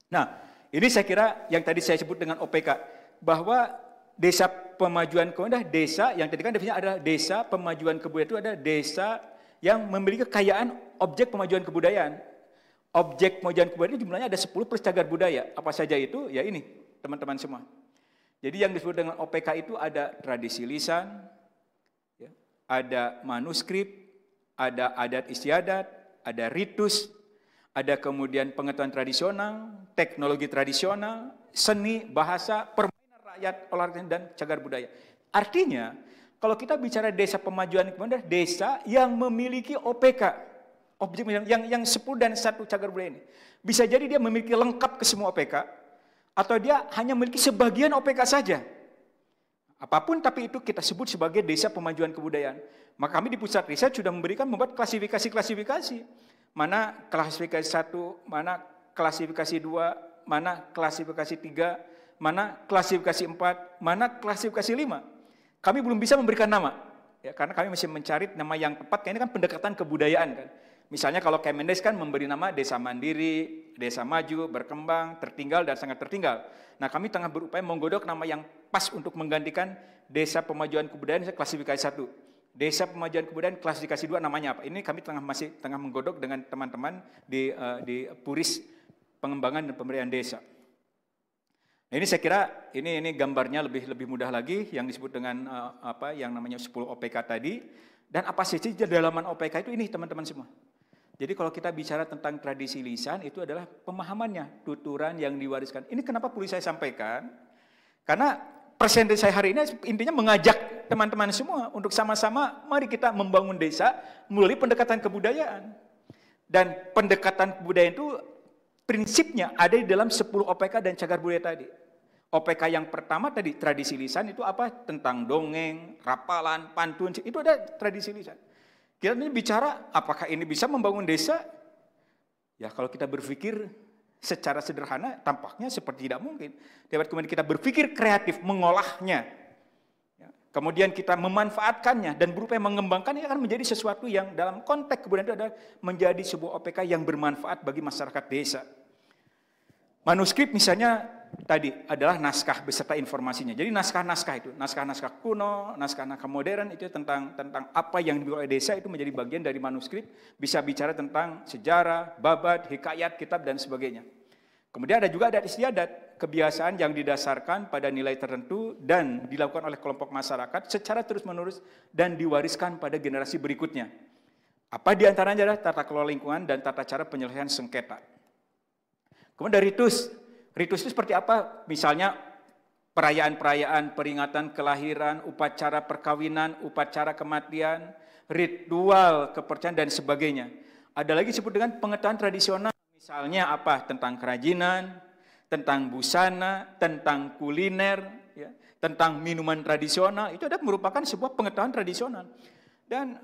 Nah, ini saya kira yang tadi saya sebut dengan OPK, bahwa Desa Pemajuan Kebudayaan, desa yang tadi kan definisinya adalah Desa Pemajuan Kebudayaan itu ada desa yang memiliki kekayaan objek pemajuan kebudayaan. Objek pemajuan kebudayaan itu jumlahnya ada 10 plus cagar budaya. Apa saja itu? Ya ini, teman-teman semua. Jadi yang disebut dengan OPK itu ada tradisi lisan, ada manuskrip, ada adat istiadat, ada ritus, ada kemudian pengetahuan tradisional, teknologi tradisional, seni, bahasa, permainan rakyat, olahraga, dan cagar budaya. Artinya, kalau kita bicara desa pemajuan kebudayaan, desa yang memiliki OPK, objek yang 10 dan 1 cagar budaya ini. Bisa jadi dia memiliki lengkap ke semua OPK, atau dia hanya memiliki sebagian OPK saja. Apapun tapi itu kita sebut sebagai desa pemajuan kebudayaan. Maka kami di pusat riset sudah membuat klasifikasi-klasifikasi. Mana klasifikasi 1, mana klasifikasi 2, mana klasifikasi 3, mana klasifikasi 4, mana klasifikasi 5. Kami belum bisa memberikan nama, ya, karena kami masih mencari nama yang tepat, karena ini kan pendekatan kebudayaan kan. Misalnya kalau Kemendes kan memberi nama desa mandiri, desa maju, berkembang, tertinggal, dan sangat tertinggal. Nah, kami tengah berupaya menggodok nama yang pas untuk menggantikan desa pemajuan kebudayaan klasifikasi 1. Desa pemajuan kebudayaan klasifikasi 2 namanya apa? Ini kami masih tengah menggodok dengan teman-teman di Puris Pengembangan dan Pemberdayaan Desa. Nah, ini saya kira ini gambarnya lebih mudah lagi yang disebut dengan yang namanya 10 OPK tadi. Dan apa sih dalaman OPK itu ini teman-teman semua. Jadi kalau kita bicara tentang tradisi lisan itu adalah pemahamannya, tuturan yang diwariskan. Ini kenapa perlu saya sampaikan? Karena presentasi saya hari ini intinya mengajak teman-teman semua untuk sama-sama mari kita membangun desa melalui pendekatan kebudayaan. Dan pendekatan kebudayaan itu prinsipnya ada di dalam 10 OPK dan cagar budaya tadi. OPK yang pertama tadi, tradisi lisan itu apa? Tentang dongeng, rapalan, pantun, itu ada tradisi lisan. Kita ini bicara apakah ini bisa membangun desa? Ya kalau kita berpikir secara sederhana tampaknya seperti tidak mungkin. Tapi kemudian kita berpikir kreatif, mengolahnya. Ya, kemudian kita memanfaatkannya dan berupaya mengembangkannya akan menjadi sesuatu yang dalam konteks kebudayaan itu adalah menjadi sebuah OPK yang bermanfaat bagi masyarakat desa. Manuskrip misalnya tadi adalah naskah beserta informasinya. Jadi naskah-naskah itu, naskah-naskah kuno, naskah-naskah modern itu tentang apa yang dibuat oleh desa itu menjadi bagian dari manuskrip, bisa bicara tentang sejarah, babat, hikayat, kitab dan sebagainya. Kemudian ada juga adat istiadat, kebiasaan yang didasarkan pada nilai tertentu dan dilakukan oleh kelompok masyarakat secara terus-menerus dan diwariskan pada generasi berikutnya. Apa di antaranya adalah tata kelola lingkungan dan tata cara penyelesaian sengketa. Kemudian ada ritus. Ritus itu seperti apa? Misalnya perayaan-perayaan, peringatan kelahiran, upacara perkawinan, upacara kematian, ritual kepercayaan dan sebagainya. Ada lagi disebut dengan pengetahuan tradisional. Misalnya apa? Tentang kerajinan, tentang busana, tentang kuliner, ya, tentang minuman tradisional. Itu adalah merupakan sebuah pengetahuan tradisional. Dan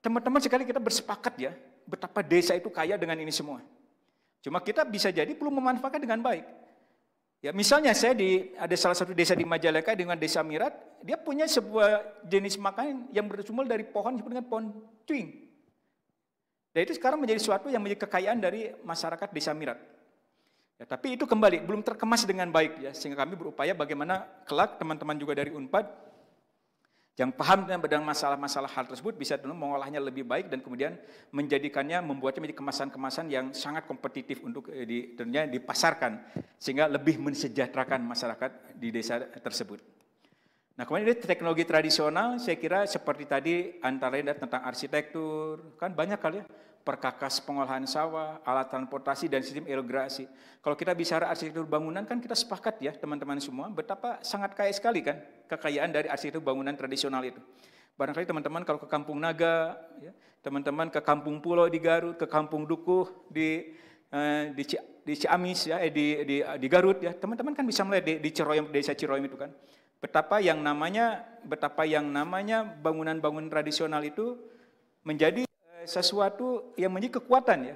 teman-teman sekali kita bersepakat ya, betapa desa itu kaya dengan ini semua. Cuma kita bisa jadi belum memanfaatkan dengan baik. Ya, misalnya ada salah satu desa di Majalengka dengan desa Mirat, dia punya sebuah jenis makanan yang bersumber dari pohon disebut dengan pohon cuing. Dan itu sekarang menjadi sesuatu yang menjadi kekayaan dari masyarakat desa Mirat. Ya, tapi itu kembali belum terkemas dengan baik ya, sehingga kami berupaya bagaimana kelak teman-teman juga dari Unpad yang paham tentang masalah-masalah hal tersebut bisa mengolahnya lebih baik dan kemudian membuatnya menjadi kemasan-kemasan yang sangat kompetitif untuk tentunya dipasarkan sehingga lebih mensejahterakan masyarakat di desa tersebut. Nah, kemudian teknologi tradisional saya kira seperti tadi antara lain tentang arsitektur, kan banyak kali ya, perkakas pengolahan sawah, alat transportasi dan sistem irigasi. Kalau kita bicara arsitektur bangunan kan kita sepakat ya teman-teman semua betapa sangat kaya sekali kan kekayaan dari arsitektur bangunan tradisional itu. Barangkali teman-teman kalau ke Kampung Naga, ya, teman-teman ke Kampung Pulau di Garut, ke Kampung Dukuh di Ciamis ya, di Garut ya, teman-teman kan bisa melihat di Ciroyom, desa Ciroyom itu kan. Betapa yang namanya bangunan-bangunan tradisional itu menjadi sesuatu yang menjadi kekuatan ya.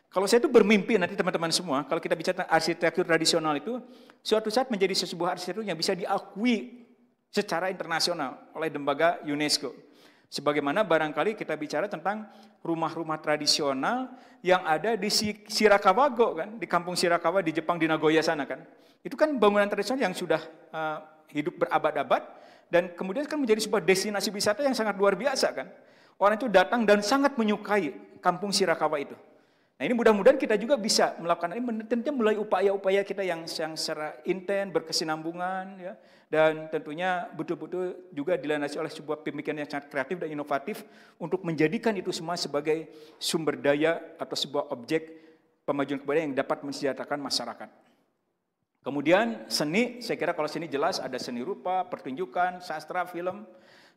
Kalau saya itu bermimpi nanti teman-teman semua, kalau kita bicara arsitektur tradisional itu, suatu saat menjadi sebuah arsitektur yang bisa diakui secara internasional oleh lembaga UNESCO. Sebagaimana barangkali kita bicara tentang rumah-rumah tradisional yang ada di Shirakawago kan, di kampung Shirakawa di Jepang di Nagoya sana kan. Itu kan bangunan tradisional yang sudah hidup berabad-abad dan kemudian kan menjadi sebuah destinasi wisata yang sangat luar biasa kan. Orang itu datang dan sangat menyukai kampung Shirakawa itu. Nah ini mudah-mudahan kita juga bisa melakukan ini tentunya mulai upaya-upaya kita yang secara intens berkesinambungan ya, dan tentunya betul-betul juga dilandasi oleh sebuah pemikiran yang sangat kreatif dan inovatif untuk menjadikan itu semua sebagai sumber daya atau sebuah objek pemajuan kebudayaan yang dapat mensejahterakan masyarakat. Kemudian seni, saya kira kalau seni jelas ada seni rupa, pertunjukan, sastra, film,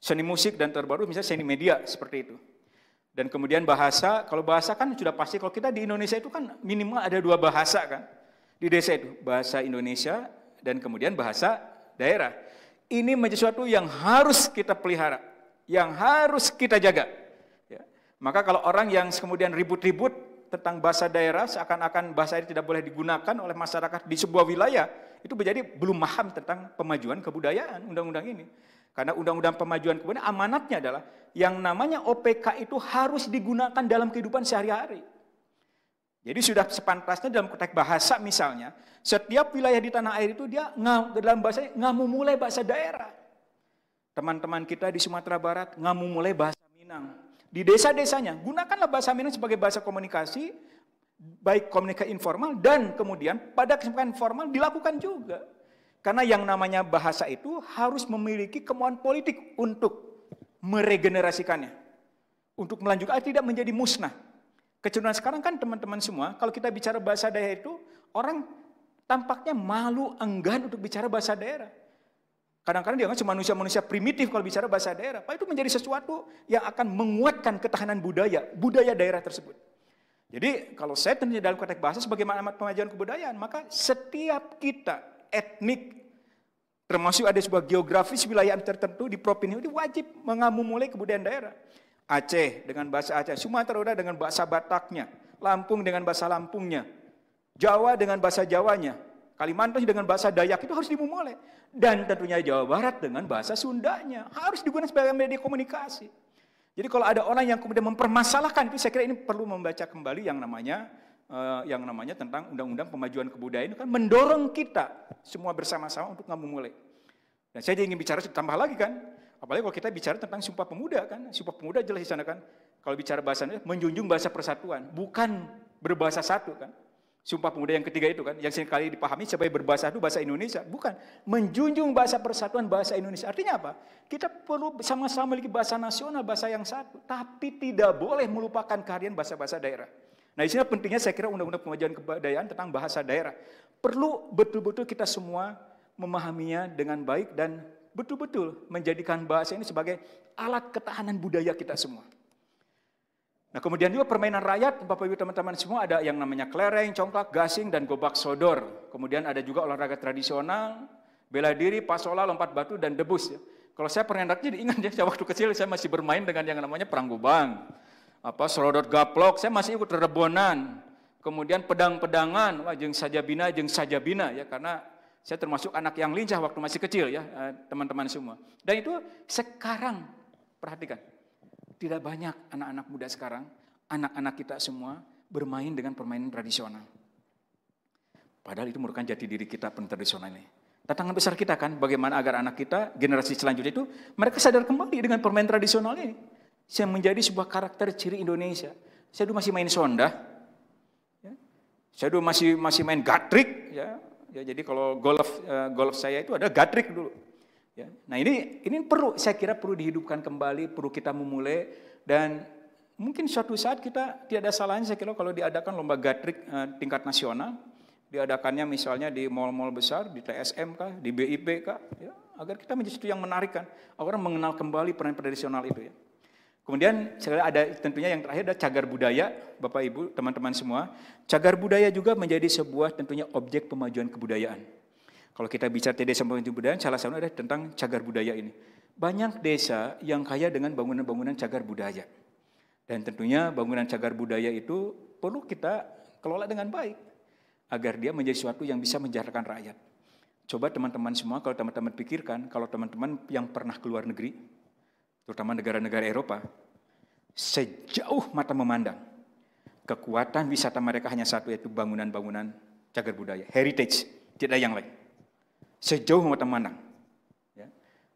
seni musik dan terbaru misalnya seni media seperti itu. Dan kemudian bahasa, kalau bahasa kan sudah pasti kalau kita di Indonesia itu kan minimal ada 2 bahasa kan. Di desa itu, bahasa Indonesia dan kemudian bahasa daerah. Ini menjadi sesuatu yang harus kita pelihara, yang harus kita jaga. Ya. Maka kalau orang yang kemudian ribut-ribut tentang bahasa daerah, seakan-akan bahasa ini tidak boleh digunakan oleh masyarakat di sebuah wilayah, itu menjadi belum paham tentang pemajuan kebudayaan undang-undang ini. Karena undang-undang pemajuan kebudayaan amanatnya adalah yang namanya OPK itu harus digunakan dalam kehidupan sehari-hari. Jadi sudah sepantasnya dalam konteks bahasa misalnya, setiap wilayah di tanah air itu dia dalam bahasa ngamumule bahasa daerah. Teman-teman kita di Sumatera Barat ngamumule bahasa Minang. Di desa-desanya gunakanlah bahasa Minang sebagai bahasa komunikasi, baik komunikasi informal dan kemudian pada kesempatan formal dilakukan juga. Karena yang namanya bahasa itu harus memiliki kemauan politik untuk meregenerasikannya. Untuk melanjutkan, tidak menjadi musnah. Kecenderungan sekarang kan teman-teman semua, kalau kita bicara bahasa daerah itu, orang tampaknya malu, enggan untuk bicara bahasa daerah. Kadang-kadang dia cuma manusia-manusia primitif kalau bicara bahasa daerah. Pak, itu menjadi sesuatu yang akan menguatkan ketahanan budaya daerah tersebut. Jadi kalau saya tentunya dalam konteks bahasa sebagai amat pemajuan kebudayaan, maka setiap kita etnik, termasuk ada sebuah geografis wilayah tertentu di provinsi itu wajib mengamumulai kebudayaan daerah. Aceh dengan bahasa Aceh, Sumatera Utara dengan bahasa Bataknya, Lampung dengan bahasa Lampungnya, Jawa dengan bahasa Jawanya, Kalimantan dengan bahasa Dayak itu harus dimulai. Dan tentunya Jawa Barat dengan bahasa Sundanya harus digunakan sebagai media komunikasi. Jadi kalau ada orang yang kemudian mempermasalahkan itu, saya kira ini perlu membaca kembali yang namanya tentang Undang-Undang Pemajuan Kebudayaan itu kan mendorong kita semua bersama-sama untuk memulai. Dan saya ingin bicara tambah lagi kan. Apalagi kalau kita bicara tentang Sumpah Pemuda kan, Sumpah Pemuda jelas di sana kan, kalau bicara bahasanya menjunjung bahasa persatuan, bukan berbahasa satu kan. Sumpah Pemuda yang ketiga itu kan, yang seringkali dipahami sebagai berbahasa satu bahasa Indonesia, bukan menjunjung bahasa persatuan bahasa Indonesia. Artinya apa? Kita perlu sama-sama memiliki bahasa nasional, bahasa yang satu, tapi tidak boleh melupakan kehadiran bahasa-bahasa daerah. Nah, di sini pentingnya saya kira Undang-Undang Pemajuan Kebudayaan tentang bahasa daerah. Perlu betul-betul kita semua memahaminya dengan baik dan betul-betul menjadikan bahasa ini sebagai alat ketahanan budaya kita semua. Nah, kemudian juga permainan rakyat, Bapak Ibu teman-teman semua, ada yang namanya kelereng, congklak, gasing, dan gobak sodor. Kemudian ada juga olahraga tradisional, bela diri, pasola, lompat batu, dan debus. Ya. Kalau saya pernah diingat ya, waktu kecil saya masih bermain dengan yang namanya perang gubang, selodot gaplok, saya masih ikut rebonan, kemudian pedang-pedangan, jeung sajabina, ya, karena saya termasuk anak yang lincah waktu masih kecil ya, teman-teman semua. Dan itu sekarang, perhatikan, tidak banyak anak-anak muda sekarang, anak-anak kita semua bermain dengan permainan tradisional. Padahal itu merupakan jati diri kita tradisional ini. Tantangan besar kita kan, bagaimana agar anak kita, generasi selanjutnya itu, mereka sadar kembali dengan permainan tradisional ini. Yang menjadi sebuah karakter ciri Indonesia. Saya dulu masih main sonda, ya. Saya dulu masih main gatrik, ya. Ya, jadi kalau golf saya itu ada gatrik dulu. Ya. Nah ini perlu, saya kira perlu dihidupkan kembali, perlu kita memulai, dan mungkin suatu saat kita tidak ada salahnya saya kira kalau diadakan lomba gatrik tingkat nasional, diadakannya misalnya di mal-mal besar, di TSM kah, di BIP kah, ya, agar kita menjadi sesuatu yang menarik kan, orang mengenal kembali peran tradisional itu ya. Kemudian ada tentunya yang terakhir ada cagar budaya, Bapak Ibu, teman-teman semua. Cagar budaya juga menjadi sebuah tentunya objek pemajuan kebudayaan. Kalau kita bicara desa pemajuan kebudayaan, salah satunya adalah tentang cagar budaya ini. Banyak desa yang kaya dengan bangunan-bangunan cagar budaya. Dan tentunya bangunan cagar budaya itu perlu kita kelola dengan baik, agar dia menjadi sesuatu yang bisa menjadikan rakyat. Coba teman-teman semua, kalau teman-teman pikirkan, kalau teman-teman yang pernah keluar negeri, terutama negara-negara Eropa, sejauh mata memandang, kekuatan wisata mereka hanya satu, yaitu bangunan-bangunan cagar budaya, heritage, tidak yang lain. Sejauh mata memandang. Ya.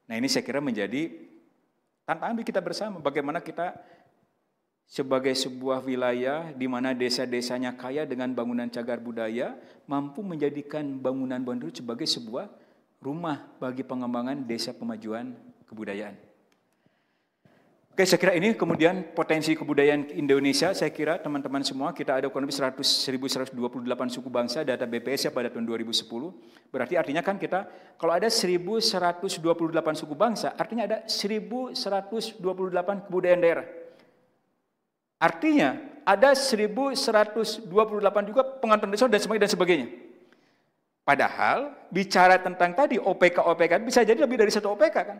Nah ini saya kira menjadi tantangan bagi kita bersama, bagaimana kita sebagai sebuah wilayah di mana desa-desanya kaya dengan bangunan cagar budaya, mampu menjadikan bangunan-bangunan itu sebagai sebuah rumah bagi pengembangan desa pemajuan kebudayaan. Oke, saya kira ini kemudian potensi kebudayaan Indonesia, saya kira teman-teman semua, kita ada kurang lebih 1.128 suku bangsa, data BPS ya pada tahun 2010. Berarti artinya kan kita, kalau ada 1.128 suku bangsa, artinya ada 1.128 kebudayaan daerah. Artinya ada 1.128 juga pengantin desa dan sebagainya. Padahal bicara tentang tadi OPK bisa jadi lebih dari satu OPK kan.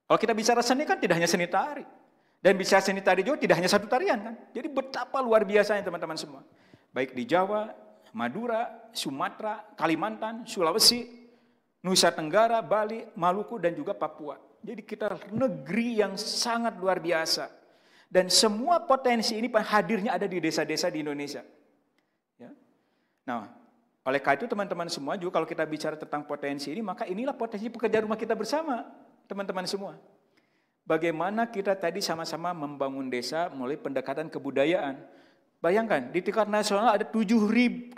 Kalau kita bicara seni kan tidak hanya seni tari. Dan bicara seni tari juga tidak hanya satu tarian kan. Jadi betapa luar biasanya teman-teman semua. Baik di Jawa, Madura, Sumatera, Kalimantan, Sulawesi, Nusa Tenggara, Bali, Maluku, dan juga Papua. Jadi kita negeri yang sangat luar biasa. Dan semua potensi ini hadirnya ada di desa-desa di Indonesia. Ya. Nah, oleh karena itu teman-teman semua juga kalau kita bicara tentang potensi ini, maka inilah potensi pekerjaan rumah kita bersama, teman-teman semua. Bagaimana kita tadi sama-sama membangun desa melalui pendekatan kebudayaan. Bayangkan, di tingkat nasional ada 73.850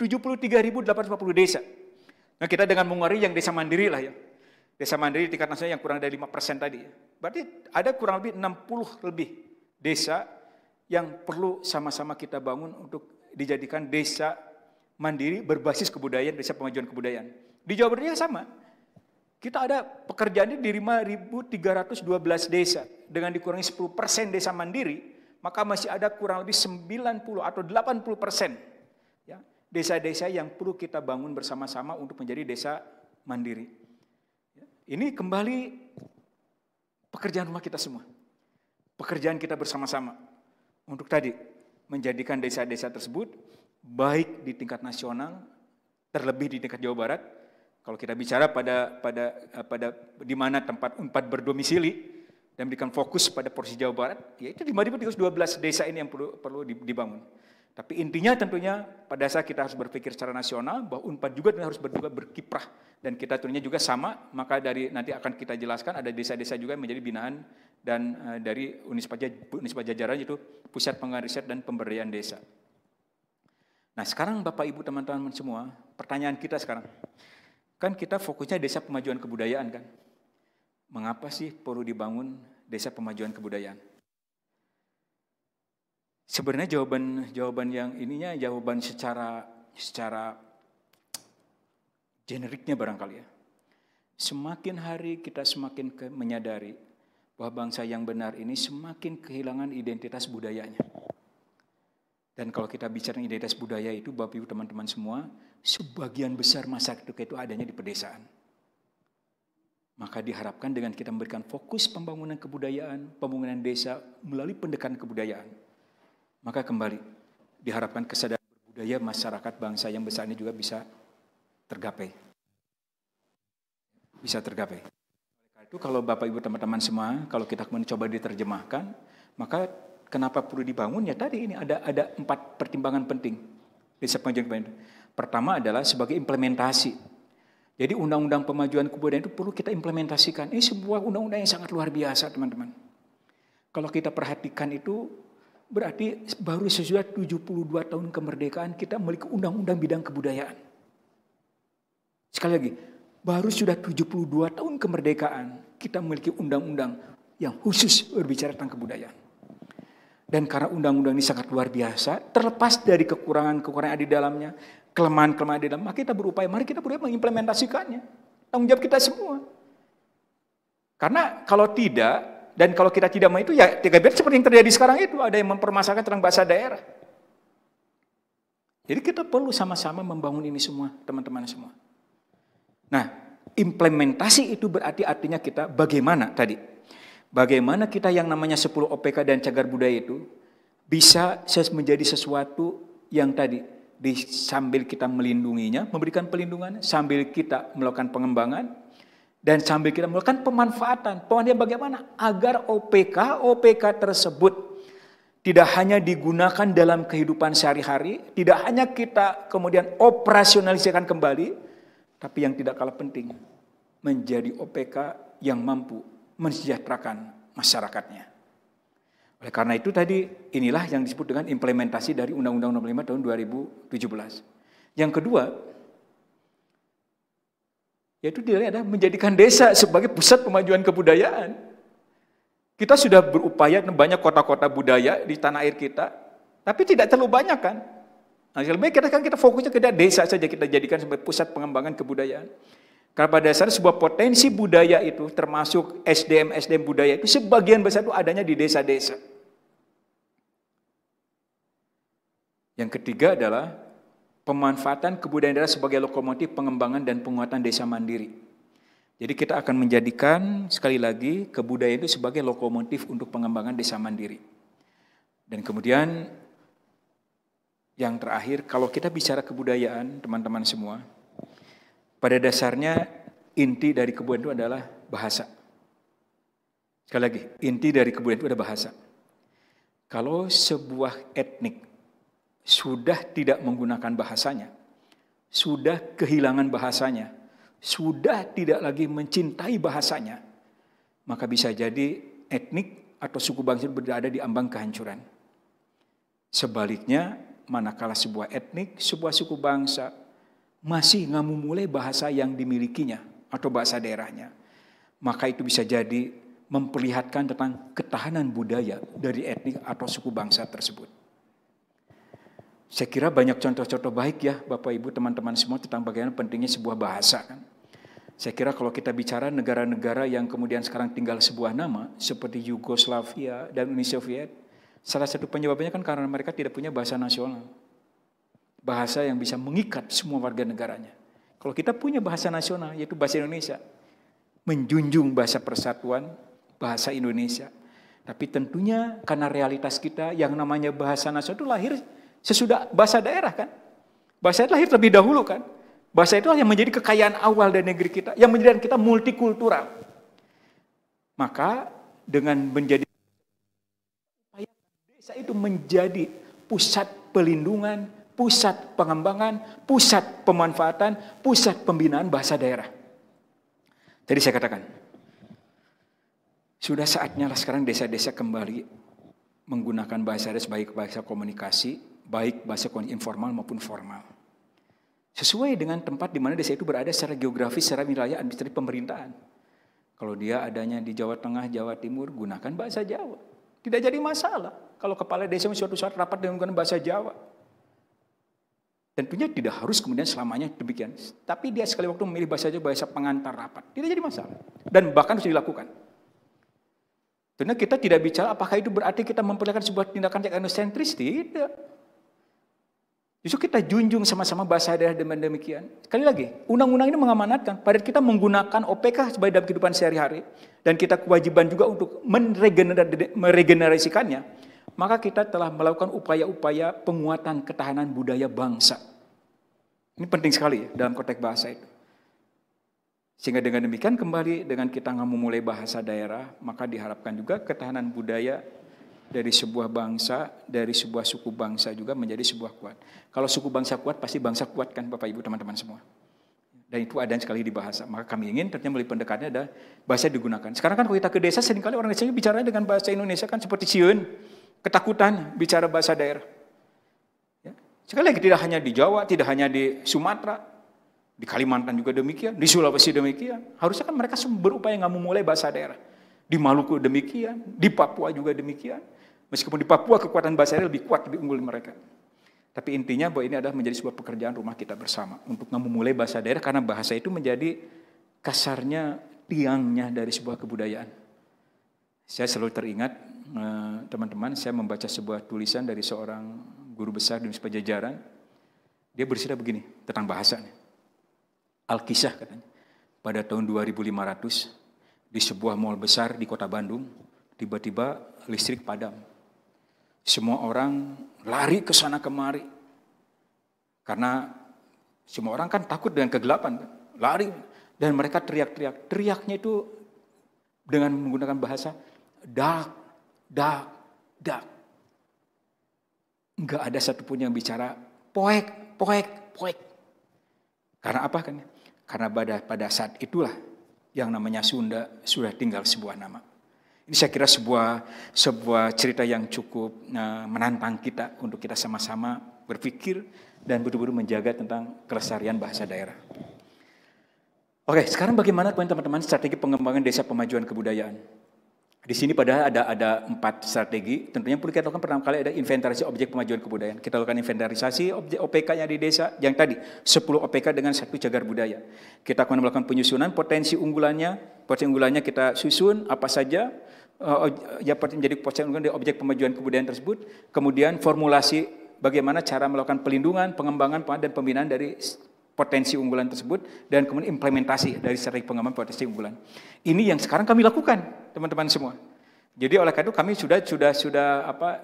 desa. Nah, kita dengan mengurangi yang desa mandiri lah ya. Desa mandiri di tingkat nasional yang kurang dari 5% tadi. Berarti ada kurang lebih 60 lebih desa yang perlu sama-sama kita bangun untuk dijadikan desa mandiri berbasis kebudayaan, desa pemajuan kebudayaan. Di Jawa Barat sama. Kita ada pekerjaannya di 5.312 desa. Dengan dikurangi 10% desa mandiri, maka masih ada kurang lebih 90 atau 80% ya, desa-desa yang perlu kita bangun bersama-sama untuk menjadi desa mandiri. Ini kembali pekerjaan rumah kita semua. Pekerjaan kita bersama-sama untuk tadi menjadikan desa-desa tersebut baik di tingkat nasional, terlebih di tingkat Jawa Barat. Kalau kita bicara pada di mana tempat Unpad berdomisili dan memberikan fokus pada porsi Jawa Barat, yaitu di 5.312 desa ini yang perlu dibangun. Tapi intinya tentunya pada saat kita harus berpikir secara nasional bahwa Unpad juga harus berkiprah dan kita tentunya juga sama, maka dari nanti akan kita jelaskan ada desa-desa juga yang menjadi binaan dan dari Unispa Jajaran itu Pusat Pengembangan Riset dan Pemberdayaan Desa. Nah, sekarang Bapak Ibu teman-teman semua, pertanyaan kita sekarang. Kan kita fokusnya desa pemajuan kebudayaan kan. Mengapa sih perlu dibangun desa pemajuan kebudayaan? Sebenarnya jawaban yang ininya jawaban secara generiknya barangkali ya. Semakin hari kita semakin menyadari bahwa bangsa yang benar ini semakin kehilangan identitas budayanya. Dan kalau kita bicara identitas budaya itu, Bapak Ibu teman-teman semua, sebagian besar masyarakat itu adanya di pedesaan. Maka diharapkan dengan kita memberikan fokus pembangunan kebudayaan, pembangunan desa melalui pendekatan kebudayaan, maka kembali diharapkan kesadaran berbudaya masyarakat bangsa yang besar ini juga bisa tergapai. Bisa tergapai. Oleh itu kalau Bapak Ibu teman-teman semua, kalau kita mencoba diterjemahkan, maka kenapa perlu dibangun? Ya tadi ini ada 4 pertimbangan penting desa pemajuan kebudayaan. Pertama adalah sebagai implementasi. Jadi undang-undang pemajuan kebudayaan itu perlu kita implementasikan. Ini sebuah undang-undang yang sangat luar biasa teman-teman. Kalau kita perhatikan itu berarti baru sesudah 72 tahun kemerdekaan kita memiliki undang-undang bidang kebudayaan. Sekali lagi, baru sudah 72 tahun kemerdekaan kita memiliki undang-undang yang khusus berbicara tentang kebudayaan. Dan karena undang-undang ini sangat luar biasa, terlepas dari kekurangan-kekurangan di dalamnya, kelemahan-kelemahan di dalamnya, maka kita berupaya, mari kita berupaya mengimplementasikannya. Tanggung jawab kita semua. Karena kalau tidak, dan kalau kita tidak mau itu, ya seperti yang terjadi sekarang itu, ada yang mempermasalahkan tentang bahasa daerah. Jadi kita perlu sama-sama membangun ini semua, teman-teman semua. Nah, implementasi itu berarti artinya kita bagaimana tadi? Bagaimana kita yang namanya 10 OPK dan cagar budaya itu bisa menjadi sesuatu yang tadi sambil kita melindunginya, memberikan pelindungan, sambil kita melakukan pengembangan, dan sambil kita melakukan pemanfaatan. Pemanfaatan bagaimana? Agar OPK tersebut tidak hanya digunakan dalam kehidupan sehari-hari, tidak hanya kita kemudian operasionalisasikan kembali, tapi yang tidak kalah penting, menjadi OPK yang mampu mensejahterakan masyarakatnya. Oleh karena itu tadi inilah yang disebut dengan implementasi dari Undang-Undang Nomor 5 tahun 2017. Yang kedua, yaitu dia adalah menjadikan desa sebagai pusat pemajuan kebudayaan. Kita sudah berupaya banyak kota-kota budaya di tanah air kita, tapi tidak terlalu banyak kan. Nah, lebih baik kita fokusnya ke desa saja, kita jadikan sebagai pusat pengembangan kebudayaan. Karena pada dasarnya sebuah potensi budaya itu, termasuk SDM budaya itu, sebagian besar itu adanya di desa-desa. Yang ketiga adalah pemanfaatan kebudayaan daerah sebagai lokomotif pengembangan dan penguatan desa mandiri. Jadi kita akan menjadikan sekali lagi kebudayaan itu sebagai lokomotif untuk pengembangan desa mandiri. Dan kemudian yang terakhir, kalau kita bicara kebudayaan, teman-teman semua, pada dasarnya inti dari kebudayaan itu adalah bahasa. Sekali lagi, inti dari kebudayaan itu adalah bahasa. Kalau sebuah etnik sudah tidak menggunakan bahasanya, sudah kehilangan bahasanya, sudah tidak lagi mencintai bahasanya, maka bisa jadi etnik atau suku bangsa berada di ambang kehancuran. Sebaliknya, manakala sebuah etnik, sebuah suku bangsa masih ngamumulai bahasa yang dimilikinya atau bahasa daerahnya, maka itu bisa jadi memperlihatkan tentang ketahanan budaya dari etnik atau suku bangsa tersebut. Saya kira banyak contoh-contoh baik ya Bapak Ibu teman-teman semua tentang bagaimana pentingnya sebuah bahasa kan. Saya kira kalau kita bicara negara-negara yang kemudian sekarang tinggal sebuah nama seperti Yugoslavia dan Uni Soviet, salah satu penyebabnya kan karena mereka tidak punya bahasa nasional. Bahasa yang bisa mengikat semua warga negaranya. Kalau kita punya bahasa nasional, yaitu bahasa Indonesia, menjunjung bahasa persatuan, bahasa Indonesia. Tapi tentunya karena realitas kita yang namanya bahasa nasional itu lahir sesudah bahasa daerah kan. Bahasa itu lahir terlebih dahulu kan. Bahasa itu yang menjadi kekayaan awal dari negeri kita, yang menjadikan kita multikultural. Maka dengan menjadi desa itu menjadi pusat pelindungan, pusat pengembangan, pusat pemanfaatan, pusat pembinaan bahasa daerah. Tadi saya katakan, sudah saatnya lah sekarang desa-desa kembali menggunakan bahasa daerah sebagai bahasa komunikasi, baik bahasa informal maupun formal. Sesuai dengan tempat di mana desa itu berada secara geografis, secara wilayah administratif pemerintahan. Kalau dia adanya di Jawa Tengah, Jawa Timur, gunakan bahasa Jawa. Tidak jadi masalah kalau kepala desa suatu saat rapat dengan menggunakan bahasa Jawa. Tentunya tidak harus kemudian selamanya demikian. Tapi dia sekali waktu memilih bahasa Jawa, bahasa pengantar rapat. Tidak jadi masalah. Dan bahkan harus dilakukan. Tentunya kita tidak bicara apakah itu berarti kita memperlihatkan sebuah tindakan yang etnosentris. Tidak. Justru kita junjung sama-sama bahasa daerah demikian. Sekali lagi, undang-undang ini mengamanatkan pada kita menggunakan OPK sebagai dalam kehidupan sehari-hari. Dan kita kewajiban juga untuk meregenerasikannya. Maka kita telah melakukan upaya-upaya penguatan ketahanan budaya bangsa. Ini penting sekali ya, dalam konteks bahasa itu. Sehingga dengan demikian kembali dengan kita memulai bahasa daerah, maka diharapkan juga ketahanan budaya dari sebuah bangsa, dari sebuah suku bangsa juga menjadi sebuah kuat. Kalau suku bangsa kuat, pasti bangsa kuat kan Bapak Ibu teman-teman semua. Dan itu ada sekali di bahasa. Maka kami ingin ternyata melalui pendekatannya ada bahasa digunakan. Sekarang kan kalau kita ke desa, seringkali orang desa bicara dengan bahasa Indonesia kan seperti sieun, ketakutan bicara bahasa daerah. Ya. Sekali lagi tidak hanya di Jawa, tidak hanya di Sumatera, di Kalimantan juga demikian, di Sulawesi demikian. Harusnya kan mereka berupaya nggak memulai bahasa daerah. Di Maluku demikian, di Papua juga demikian. Meskipun di Papua kekuatan bahasa daerah lebih kuat, lebih unggul mereka. Tapi intinya bahwa ini adalah menjadi sebuah pekerjaan rumah kita bersama untuk memulai bahasa daerah karena bahasa itu menjadi kasarnya tiangnya dari sebuah kebudayaan. Saya selalu teringat teman-teman, saya membaca sebuah tulisan dari seorang guru besar di Universitas Pajajaran. Dia bercerita begini tentang bahasa. Al-Kisah katanya. Pada tahun 2500 di sebuah mal besar di kota Bandung, tiba-tiba listrik padam. Semua orang lari ke sana kemari. Karena semua orang kan takut dengan kegelapan. Lari. Dan mereka teriak-teriak. Teriaknya itu dengan menggunakan bahasa dark, dark, dark. Enggak ada satupun yang bicara poek, poek, poek. Karena apa kan? Karena pada saat itulah yang namanya Sunda sudah tinggal sebuah nama. Ini saya kira sebuah cerita yang cukup menantang kita untuk kita sama-sama berpikir dan betul-betul menjaga tentang kelestarian bahasa daerah. Oke, sekarang bagaimana teman-teman strategi pengembangan desa pemajuan kebudayaan? Di sini padahal ada 4 strategi. Tentunya perlu kita lakukan pertama kali ada inventarisasi objek pemajuan kebudayaan. Kita lakukan inventarisasi objek OPK-nya di desa yang tadi 10 OPK dengan 1 cagar budaya. Kita akan melakukan penyusunan potensi unggulannya kita susun apa saja ya menjadi potensi unggulan dari objek pemajuan kebudayaan tersebut. Kemudian formulasi bagaimana cara melakukan pelindungan, pengembangan, dan pembinaan dari potensi unggulan tersebut, dan kemudian implementasi dari strategi pengembangan potensi unggulan. Ini yang sekarang kami lakukan, teman-teman semua. Jadi oleh karena itu kami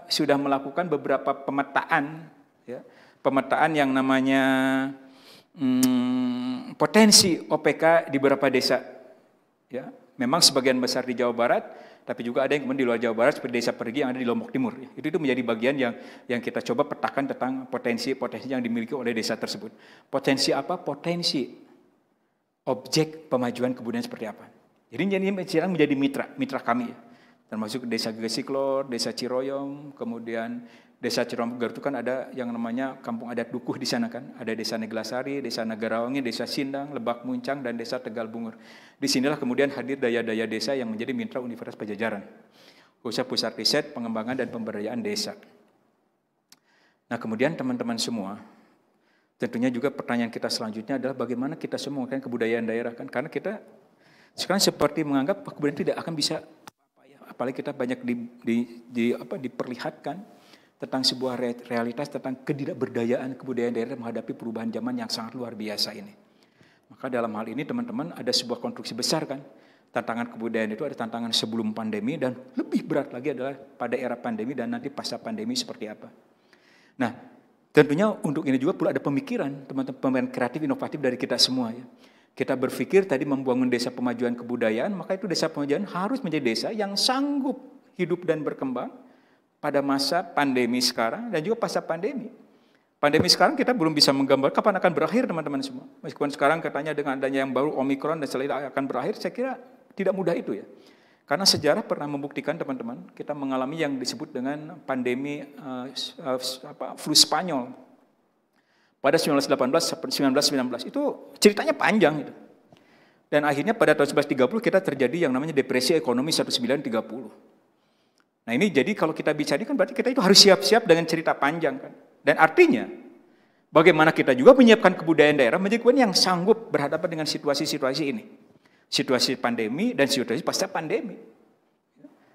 sudah melakukan beberapa pemetaan, ya, pemetaan yang namanya potensi OPK di beberapa desa. Ya, memang sebagian besar di Jawa Barat, tapi juga ada yang kemudian di luar Jawa Barat seperti Desa Perigi yang ada di Lombok Timur. Ya. Itu menjadi bagian yang kita coba petakan tentang potensi yang dimiliki oleh desa tersebut. Potensi apa? Potensi objek pemajuan kebudayaan seperti apa. Jadi sekarang menjadi mitra kami, ya. Termasuk Desa Gesiklor, Desa Ciroyom, kemudian Desa Ciroyom Garut itu kan ada yang namanya Kampung Adat Dukuh di sana kan. Ada Desa Neglasari, Desa Negarawangi, Desa Sindang, Lebak Muncang, dan Desa Tegal Bungur. Disinilah kemudian hadir daya-daya desa yang menjadi mitra Universitas Pajajaran. Khususnya pusat riset, pengembangan, dan pemberdayaan desa. Nah kemudian teman-teman semua, tentunya juga pertanyaan kita selanjutnya adalah bagaimana kita semua menggunakan kebudayaan daerah kan. Karena kita sekarang seperti menganggap kebudayaan tidak akan bisa, apalagi kita banyak diperlihatkan tentang sebuah realitas tentang ketidakberdayaan kebudayaan daerah menghadapi perubahan zaman yang sangat luar biasa ini. Maka dalam hal ini teman-teman ada sebuah konstruksi besar kan. Tantangan kebudayaan itu ada tantangan sebelum pandemi dan lebih berat lagi adalah pada era pandemi dan nanti pasca pandemi seperti apa. Nah tentunya untuk ini juga perlu ada pemikiran teman-teman kreatif inovatif dari kita semua ya. Kita berpikir tadi membangun desa pemajuan kebudayaan, maka itu desa pemajuan harus menjadi desa yang sanggup hidup dan berkembang pada masa pandemi sekarang dan juga pasca pandemi. Pandemi sekarang kita belum bisa menggambar kapan akan berakhir teman-teman semua. Meskipun sekarang katanya dengan adanya yang baru Omikron dan setelah akan berakhir, saya kira tidak mudah itu ya. Karena sejarah pernah membuktikan teman-teman, kita mengalami yang disebut dengan pandemi flu Spanyol. Pada 1918-1919 itu ceritanya panjang gitu. Dan akhirnya pada tahun 1930 kita terjadi yang namanya depresi ekonomi 1930. Nah ini jadi kalau kita bicara kan berarti kita itu harus siap-siap dengan cerita panjang kan. Dan artinya bagaimana kita juga menyiapkan kebudayaan daerah menjadi kebudayaan yang sanggup berhadapan dengan situasi-situasi ini. Situasi pandemi dan situasi pasca pandemi.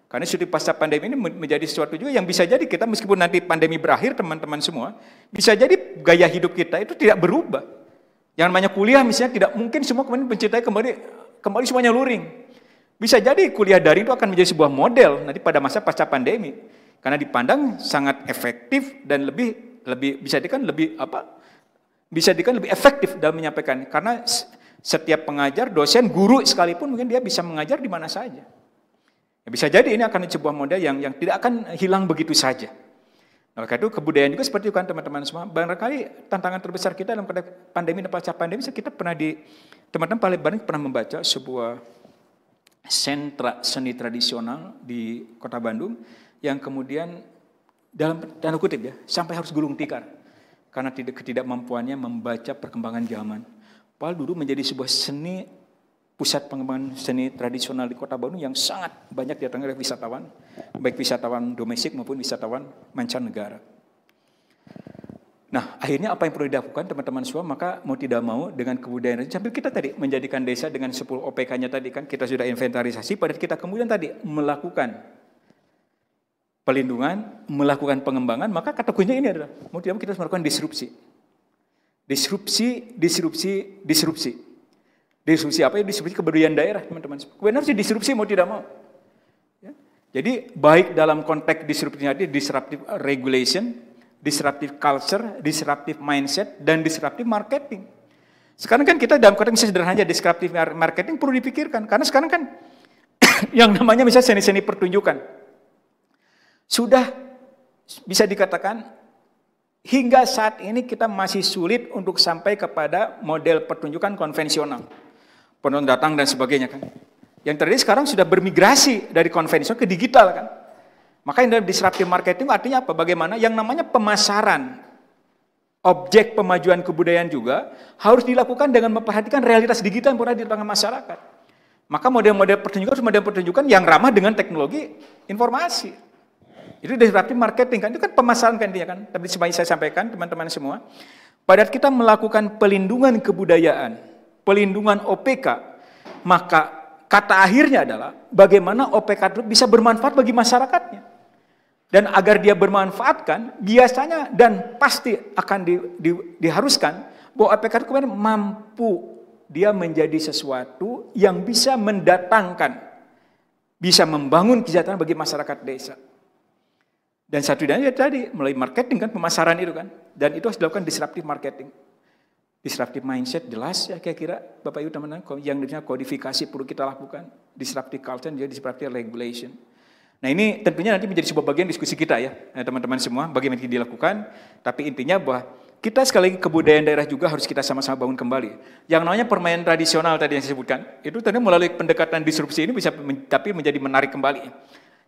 Karena situasi pasca pandemi ini menjadi sesuatu juga yang bisa jadi kita meskipun nanti pandemi berakhir teman-teman semua, bisa jadi gaya hidup kita itu tidak berubah. Yang namanya kuliah misalnya tidak mungkin semua kemudian mencintai kembali semuanya luring. Bisa jadi kuliah daring itu akan menjadi sebuah model nanti pada masa pasca pandemi. Karena dipandang sangat efektif dan lebih bisa dikatakan lebih efektif dalam menyampaikan. Karena setiap pengajar, dosen, guru sekalipun mungkin dia bisa mengajar di mana saja. Ya, bisa jadi ini akan sebuah model yang tidak akan hilang begitu saja. Nah, karena itu kebudayaan juga seperti itu kan teman-teman semua. Barangkali tantangan terbesar kita dalam pandemi dan pasca pandemi, kita teman-teman paling banyak pernah membaca sebuah sentra seni tradisional di Kota Bandung yang kemudian dalam tanda kutip ya sampai harus gulung tikar karena ketidakmampuannya membaca perkembangan zaman. Padahal dulu menjadi sebuah pusat pengembangan seni tradisional di Kota Bandung yang sangat banyak didatangi oleh wisatawan, baik wisatawan domestik maupun wisatawan mancanegara. Nah, akhirnya apa yang perlu dilakukan teman-teman semua, maka mau tidak mau dengan kebudayaan sambil kita tadi menjadikan desa dengan 10 OPK-nya tadi kan kita sudah inventarisasi, pada kita kemudian tadi melakukan pelindungan, melakukan pengembangan, maka kata kuncinya ini adalah mau tidak mau kita harus melakukan disrupsi. Disrupsi apa ya? Disrupsi kebudayaan daerah, teman-teman. Kemudian harus disrupsi mau tidak mau. Ya. Jadi baik dalam konteks disrupsi tadi, disruptive regulation, disruptive culture, disruptive mindset, dan disruptive marketing. Sekarang kan kita dalam konteks sederhana aja, disruptive marketing perlu dipikirkan. Karena sekarang kan yang namanya misalnya seni-seni pertunjukan. Sudah bisa dikatakan hingga saat ini kita masih sulit untuk sampai kepada model pertunjukan konvensional. Penonton datang dan sebagainya kan. Yang terjadi sekarang sudah bermigrasi dari konvensional ke digital kan. Maka dalam disruptive marketing artinya apa? Bagaimana yang namanya pemasaran objek pemajuan kebudayaan juga harus dilakukan dengan memperhatikan realitas digital yang pernah di tengah masyarakat. Maka model-model pertunjukan harus model pertunjukan yang ramah dengan teknologi informasi. Itu disruptive marketing kan, itu kan pemasaran kan dia kan. Tapi sebagai saya sampaikan teman-teman semua, pada kita melakukan pelindungan kebudayaan, pelindungan OPK, maka kata akhirnya adalah bagaimana OPK itu bisa bermanfaat bagi masyarakatnya. Dan agar dia bermanfaatkan, biasanya dan pasti akan diharuskan bahwa APK itu kemudian mampu dia menjadi sesuatu yang bisa mendatangkan, bisa membangun kesejahteraan bagi masyarakat desa. Dan satu dan tadi melalui marketing kan, pemasaran itu kan, dan itu harus dilakukan disruptive marketing. Disruptive mindset jelas ya kira-kira Bapak Ibu teman-teman, yang namanya kodifikasi perlu kita lakukan, disruptive culture jadi disruptive regulation. Nah ini tentunya nanti menjadi sebuah bagian diskusi kita ya teman-teman semua, bagaimana dilakukan, tapi intinya bahwa kita sekali lagi kebudayaan daerah juga harus kita sama-sama bangun kembali. Yang namanya permainan tradisional tadi yang saya sebutkan, itu tadi melalui pendekatan disrupsi ini bisa tapi menjadi menarik kembali.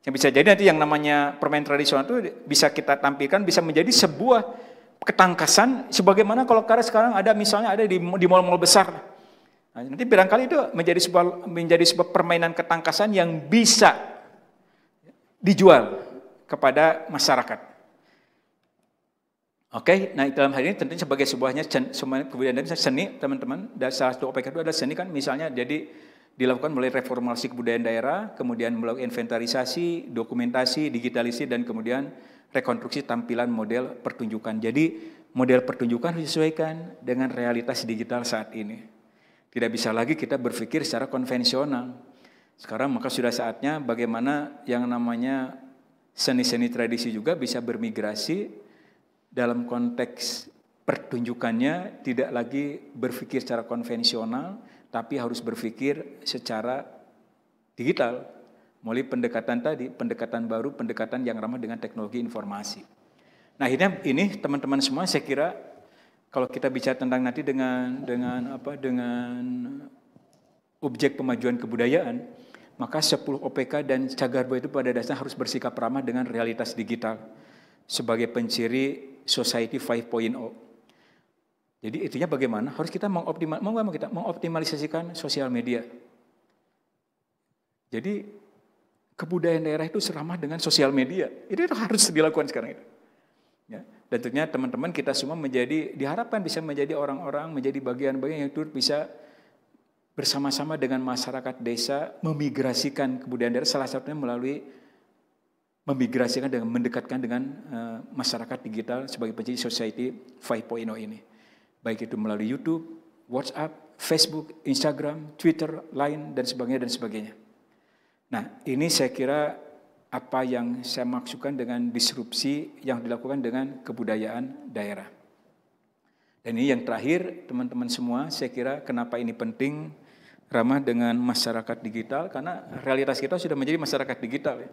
Yang bisa jadi nanti yang namanya permainan tradisional itu bisa kita tampilkan, bisa menjadi sebuah ketangkasan, sebagaimana kalau sekarang ada misalnya ada di mal-mal besar. Nah, nanti barangkali itu menjadi sebuah permainan ketangkasan yang bisa dijual kepada masyarakat. Oke, nah dalam hal ini tentunya sebagai sebuahnya kebudayaan seni, teman-teman, dan salah satu OPK itu adalah seni kan, misalnya jadi dilakukan mulai reformasi kebudayaan daerah, kemudian melalui inventarisasi, dokumentasi, digitalisasi, dan kemudian rekonstruksi tampilan model pertunjukan. Jadi model pertunjukan harus disesuaikan dengan realitas digital saat ini. Tidak bisa lagi kita berpikir secara konvensional. Sekarang maka sudah saatnya bagaimana yang namanya seni-seni tradisi juga bisa bermigrasi dalam konteks pertunjukannya, tidak lagi berpikir secara konvensional, tapi harus berpikir secara digital, melalui pendekatan tadi, pendekatan baru, pendekatan yang ramah dengan teknologi informasi. Nah ini teman-teman semua saya kira kalau kita bicara tentang nanti dengan objek pemajuan kebudayaan, maka 10 OPK dan cagar budaya itu pada dasarnya harus bersikap ramah dengan realitas digital sebagai penciri Society 5.0. Jadi intinya bagaimana? Harus kita mengoptimalisasikan sosial media. Jadi kebudayaan daerah itu seramah dengan sosial media. Itu harus dilakukan sekarang itu. Ya. Dan tentunya teman-teman kita semua diharapkan bisa menjadi orang-orang, menjadi bagian-bagian yang turut bisa bersama-sama dengan masyarakat desa memigrasikan kebudayaan daerah, salah satunya melalui memigrasikan dengan mendekatkan dengan masyarakat digital sebagai pencipta Society 5.0 ini. Baik itu melalui YouTube, WhatsApp, Facebook, Instagram, Twitter, Line, dan sebagainya. Nah ini saya kira apa yang saya maksudkan dengan disrupsi yang dilakukan dengan kebudayaan daerah. Dan ini yang terakhir teman-teman semua, saya kira kenapa ini penting, ramah dengan masyarakat digital, karena realitas kita sudah menjadi masyarakat digital. Ya.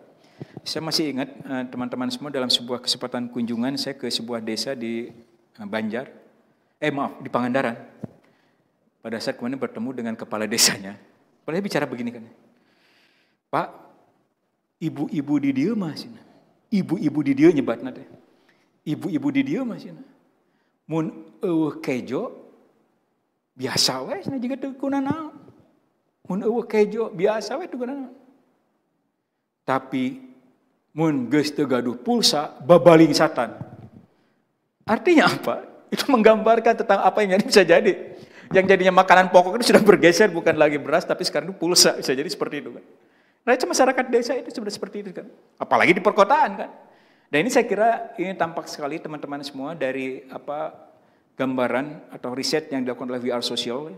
Saya masih ingat teman-teman semua dalam sebuah kesempatan kunjungan saya ke sebuah desa di di Pangandaran. Pada saat kemudian bertemu dengan kepala desanya, kepala bicara begini kan, Pak, ibu-ibu di dieu mah sih, ibu-ibu di dieu nyebat nate, ibu-ibu di dieu mah sih, mun kejo biasa we, cenah jiga teu kunana. Mun kejo biasa we teu kunana. Tapi mun geus teu gaduh pulsa babaling satan. Artinya apa? Itu menggambarkan tentang apa yang bisa jadi. Yang jadinya makanan pokok itu sudah bergeser, bukan lagi beras, tapi sekarang itu pulsa, bisa jadi seperti itu kan. Nah itu masyarakat desa itu sudah seperti itu kan. Apalagi di perkotaan kan. Dan ini saya kira ini tampak sekali teman-teman semua dari gambaran atau riset yang dilakukan oleh VR Social.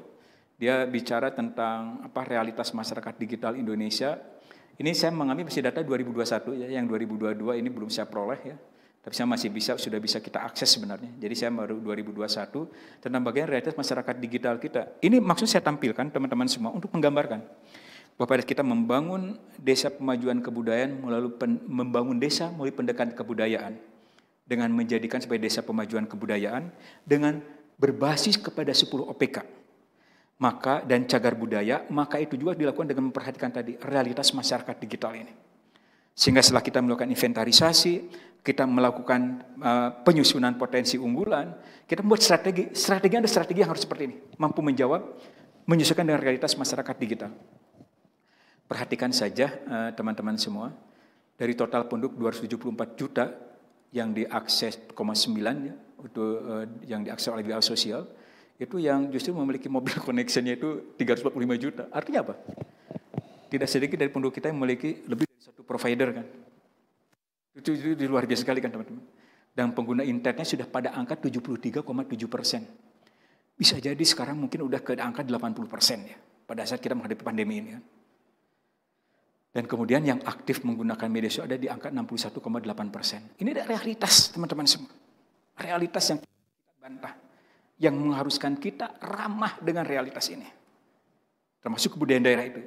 Dia bicara tentang realitas masyarakat digital Indonesia. Ini saya mengambil masih data 2021 ya, yang 2022 ini belum saya peroleh ya. Tapi saya masih sudah bisa kita akses sebenarnya. Jadi saya baru 2021 tentang bagian realitas masyarakat digital kita. Ini maksud saya tampilkan teman-teman semua untuk menggambarkan bahwa kita membangun desa pemajuan kebudayaan melalui membangun desa melalui pendekatan kebudayaan dengan menjadikan sebagai desa pemajuan kebudayaan dengan berbasis kepada 10 OPK. Maka dan cagar budaya, maka itu juga dilakukan dengan memperhatikan tadi realitas masyarakat digital ini. Sehingga setelah kita melakukan inventarisasi, kita melakukan penyusunan potensi unggulan, kita membuat strategi. Ada strategi yang harus seperti ini, mampu menjawab, menyesuaikan dengan realitas masyarakat digital. Perhatikan saja teman-teman semua, dari total penduduk 274 juta yang diakses 0,9 ya, yang diakses oleh VR Sosial, itu yang justru memiliki mobil connection-nya itu 345 juta. Artinya apa? Tidak sedikit dari penduduk kita yang memiliki lebih dari satu provider kan. Itu luar biasa sekali kan teman-teman. Dan pengguna internetnya sudah pada angka 73,7%. Bisa jadi sekarang mungkin udah ke angka 80% ya. Pada saat kita menghadapi pandemi ini kan. Dan kemudian yang aktif menggunakan media sosial ada di angka 61,8%. Ini adalah realitas teman-teman semua. Realitas yang kita bantah. Yang mengharuskan kita ramah dengan realitas ini. Termasuk kebudayaan daerah itu.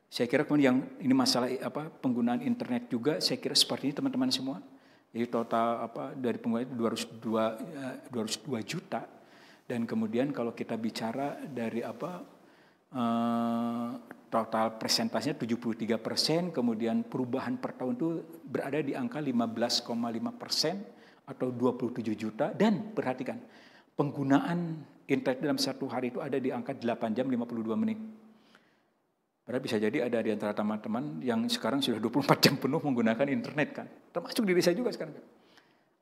Saya kira kemudian yang ini masalah penggunaan internet juga, saya kira seperti ini teman-teman semua. Jadi total dari pengguna itu 202 juta. Dan kemudian kalau kita bicara dari total persentasenya 73%, kemudian perubahan per tahun itu berada di angka 15,5% atau 27 juta. Dan perhatikan, penggunaan internet dalam satu hari itu ada di angka 8 jam 52 menit. Padahal bisa jadi ada di antara teman-teman yang sekarang sudah 24 jam penuh menggunakan internet kan. Termasuk diri saya juga sekarang.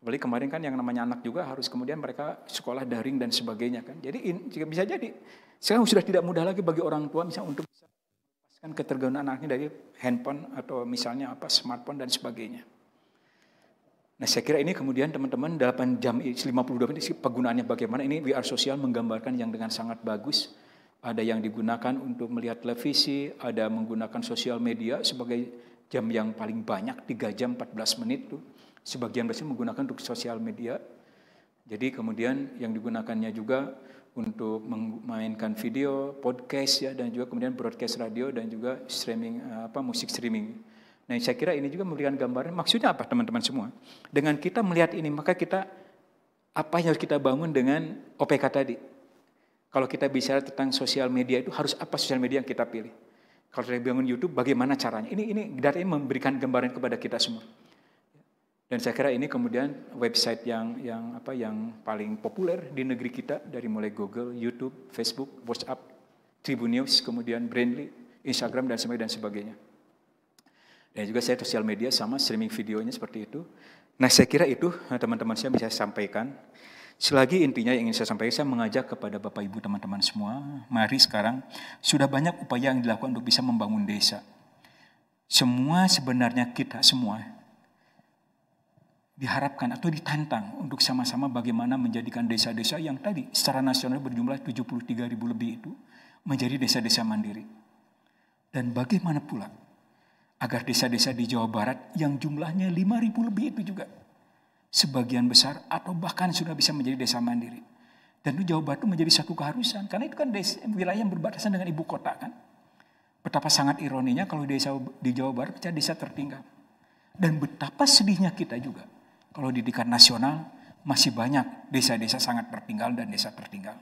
Apalagi kemarin kan yang namanya anak juga harus kemudian mereka sekolah daring dan sebagainya kan. Jadi bisa jadi sekarang sudah tidak mudah lagi bagi orang tua misalnya untuk bisa melepaskan ketergantungan anaknya dari handphone atau misalnya smartphone dan sebagainya. Nah saya kira ini kemudian teman-teman 8 jam 52 menit penggunaannya bagaimana, ini We Are Social menggambarkan yang dengan sangat bagus. Ada yang digunakan untuk melihat televisi, ada menggunakan sosial media sebagai jam yang paling banyak 3 jam 14 menit tuh. Sebagian besar menggunakan untuk sosial media. Jadi kemudian yang digunakannya juga untuk memainkan video, podcast ya, dan juga kemudian broadcast radio dan juga streaming musik streaming. Nah, saya kira ini juga memberikan gambaran. Maksudnya apa teman-teman semua? Dengan kita melihat ini, maka kita apa yang harus kita bangun dengan OPK tadi? Kalau kita bicara tentang sosial media itu harus apa sosial media yang kita pilih? Kalau kita bangun YouTube, bagaimana caranya? Ini data ini memberikan gambaran kepada kita semua. Dan saya kira ini kemudian website yang paling populer di negeri kita dari mulai Google, YouTube, Facebook, WhatsApp, Tribun News, kemudian Brandly, Instagram dan sebagainya. Dan juga saya sosial media sama streaming videonya seperti itu. Nah saya kira itu teman-teman saya bisa sampaikan. Selagi intinya yang ingin saya sampaikan, saya mengajak kepada Bapak Ibu teman-teman semua, mari sekarang sudah banyak upaya yang dilakukan untuk bisa membangun desa. Semua sebenarnya kita semua diharapkan atau ditantang untuk sama-sama bagaimana menjadikan desa-desa yang tadi secara nasional berjumlah 73.000 lebih itu menjadi desa-desa mandiri. Dan bagaimana pula agar desa-desa di Jawa Barat yang jumlahnya 5.000 lebih itu juga sebagian besar atau bahkan sudah bisa menjadi desa mandiri. Dan itu Jawa Barat itu menjadi satu keharusan. Karena itu kan wilayah yang berbatasan dengan ibu kota kan. Betapa sangat ironinya kalau desa di Jawa Barat menjadi desa tertinggal. Dan betapa sedihnya kita juga kalau di tingkat nasional masih banyak desa-desa sangat tertinggal dan desa tertinggal.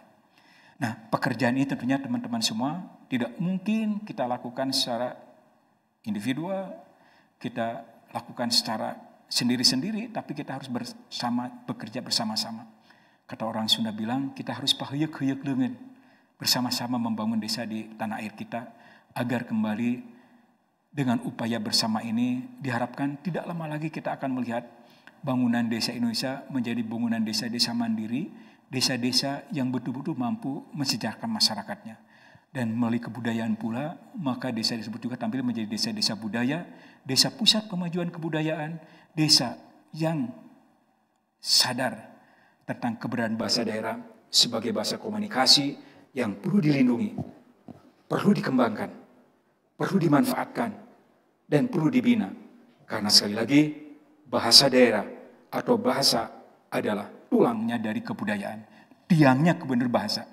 Nah pekerjaan ini tentunya teman-teman semua tidak mungkin kita lakukan secara individual, kita lakukan secara sendiri-sendiri, tapi kita harus bekerja bersama-sama. Kata orang Sunda bilang, kita harus pahuyuk-huyuk leungeun bersama-sama membangun desa di tanah air kita, agar kembali dengan upaya bersama ini diharapkan tidak lama lagi kita akan melihat bangunan desa Indonesia menjadi bangunan desa-desa mandiri, desa-desa yang betul-betul mampu mensejahterakan masyarakatnya. Dan melalui kebudayaan pula, maka desa disebut juga tampil menjadi desa-desa budaya, desa pusat kemajuan kebudayaan, desa yang sadar tentang keberadaan bahasa daerah sebagai bahasa komunikasi yang perlu dilindungi, perlu dikembangkan, perlu dimanfaatkan, dan perlu dibina. Karena sekali lagi, bahasa daerah atau bahasa adalah tulangnya dari kebudayaan, tiangnya kebenar bahasa.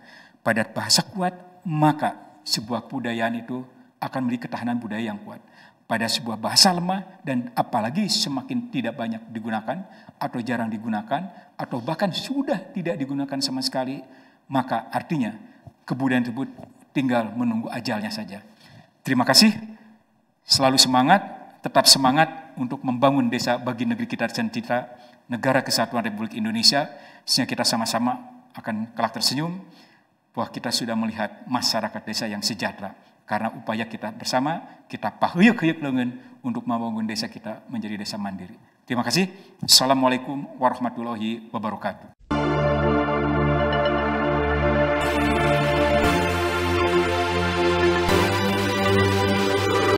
Pada bahasa kuat, maka sebuah kebudayaan itu akan memiliki ketahanan budaya yang kuat. Pada sebuah bahasa lemah dan apalagi semakin tidak banyak digunakan atau jarang digunakan atau bahkan sudah tidak digunakan sama sekali, maka artinya kebudayaan tersebut tinggal menunggu ajalnya saja. Terima kasih, selalu semangat, tetap semangat untuk membangun desa bagi negeri kita tercinta, negara kesatuan Republik Indonesia, sehingga kita sama-sama akan kelak tersenyum bahwa kita sudah melihat masyarakat desa yang sejahtera. Karena upaya kita bersama, kita pahuyuk-huyuk leungeun untuk membangun desa kita menjadi desa mandiri. Terima kasih. Assalamualaikum warahmatullahi wabarakatuh.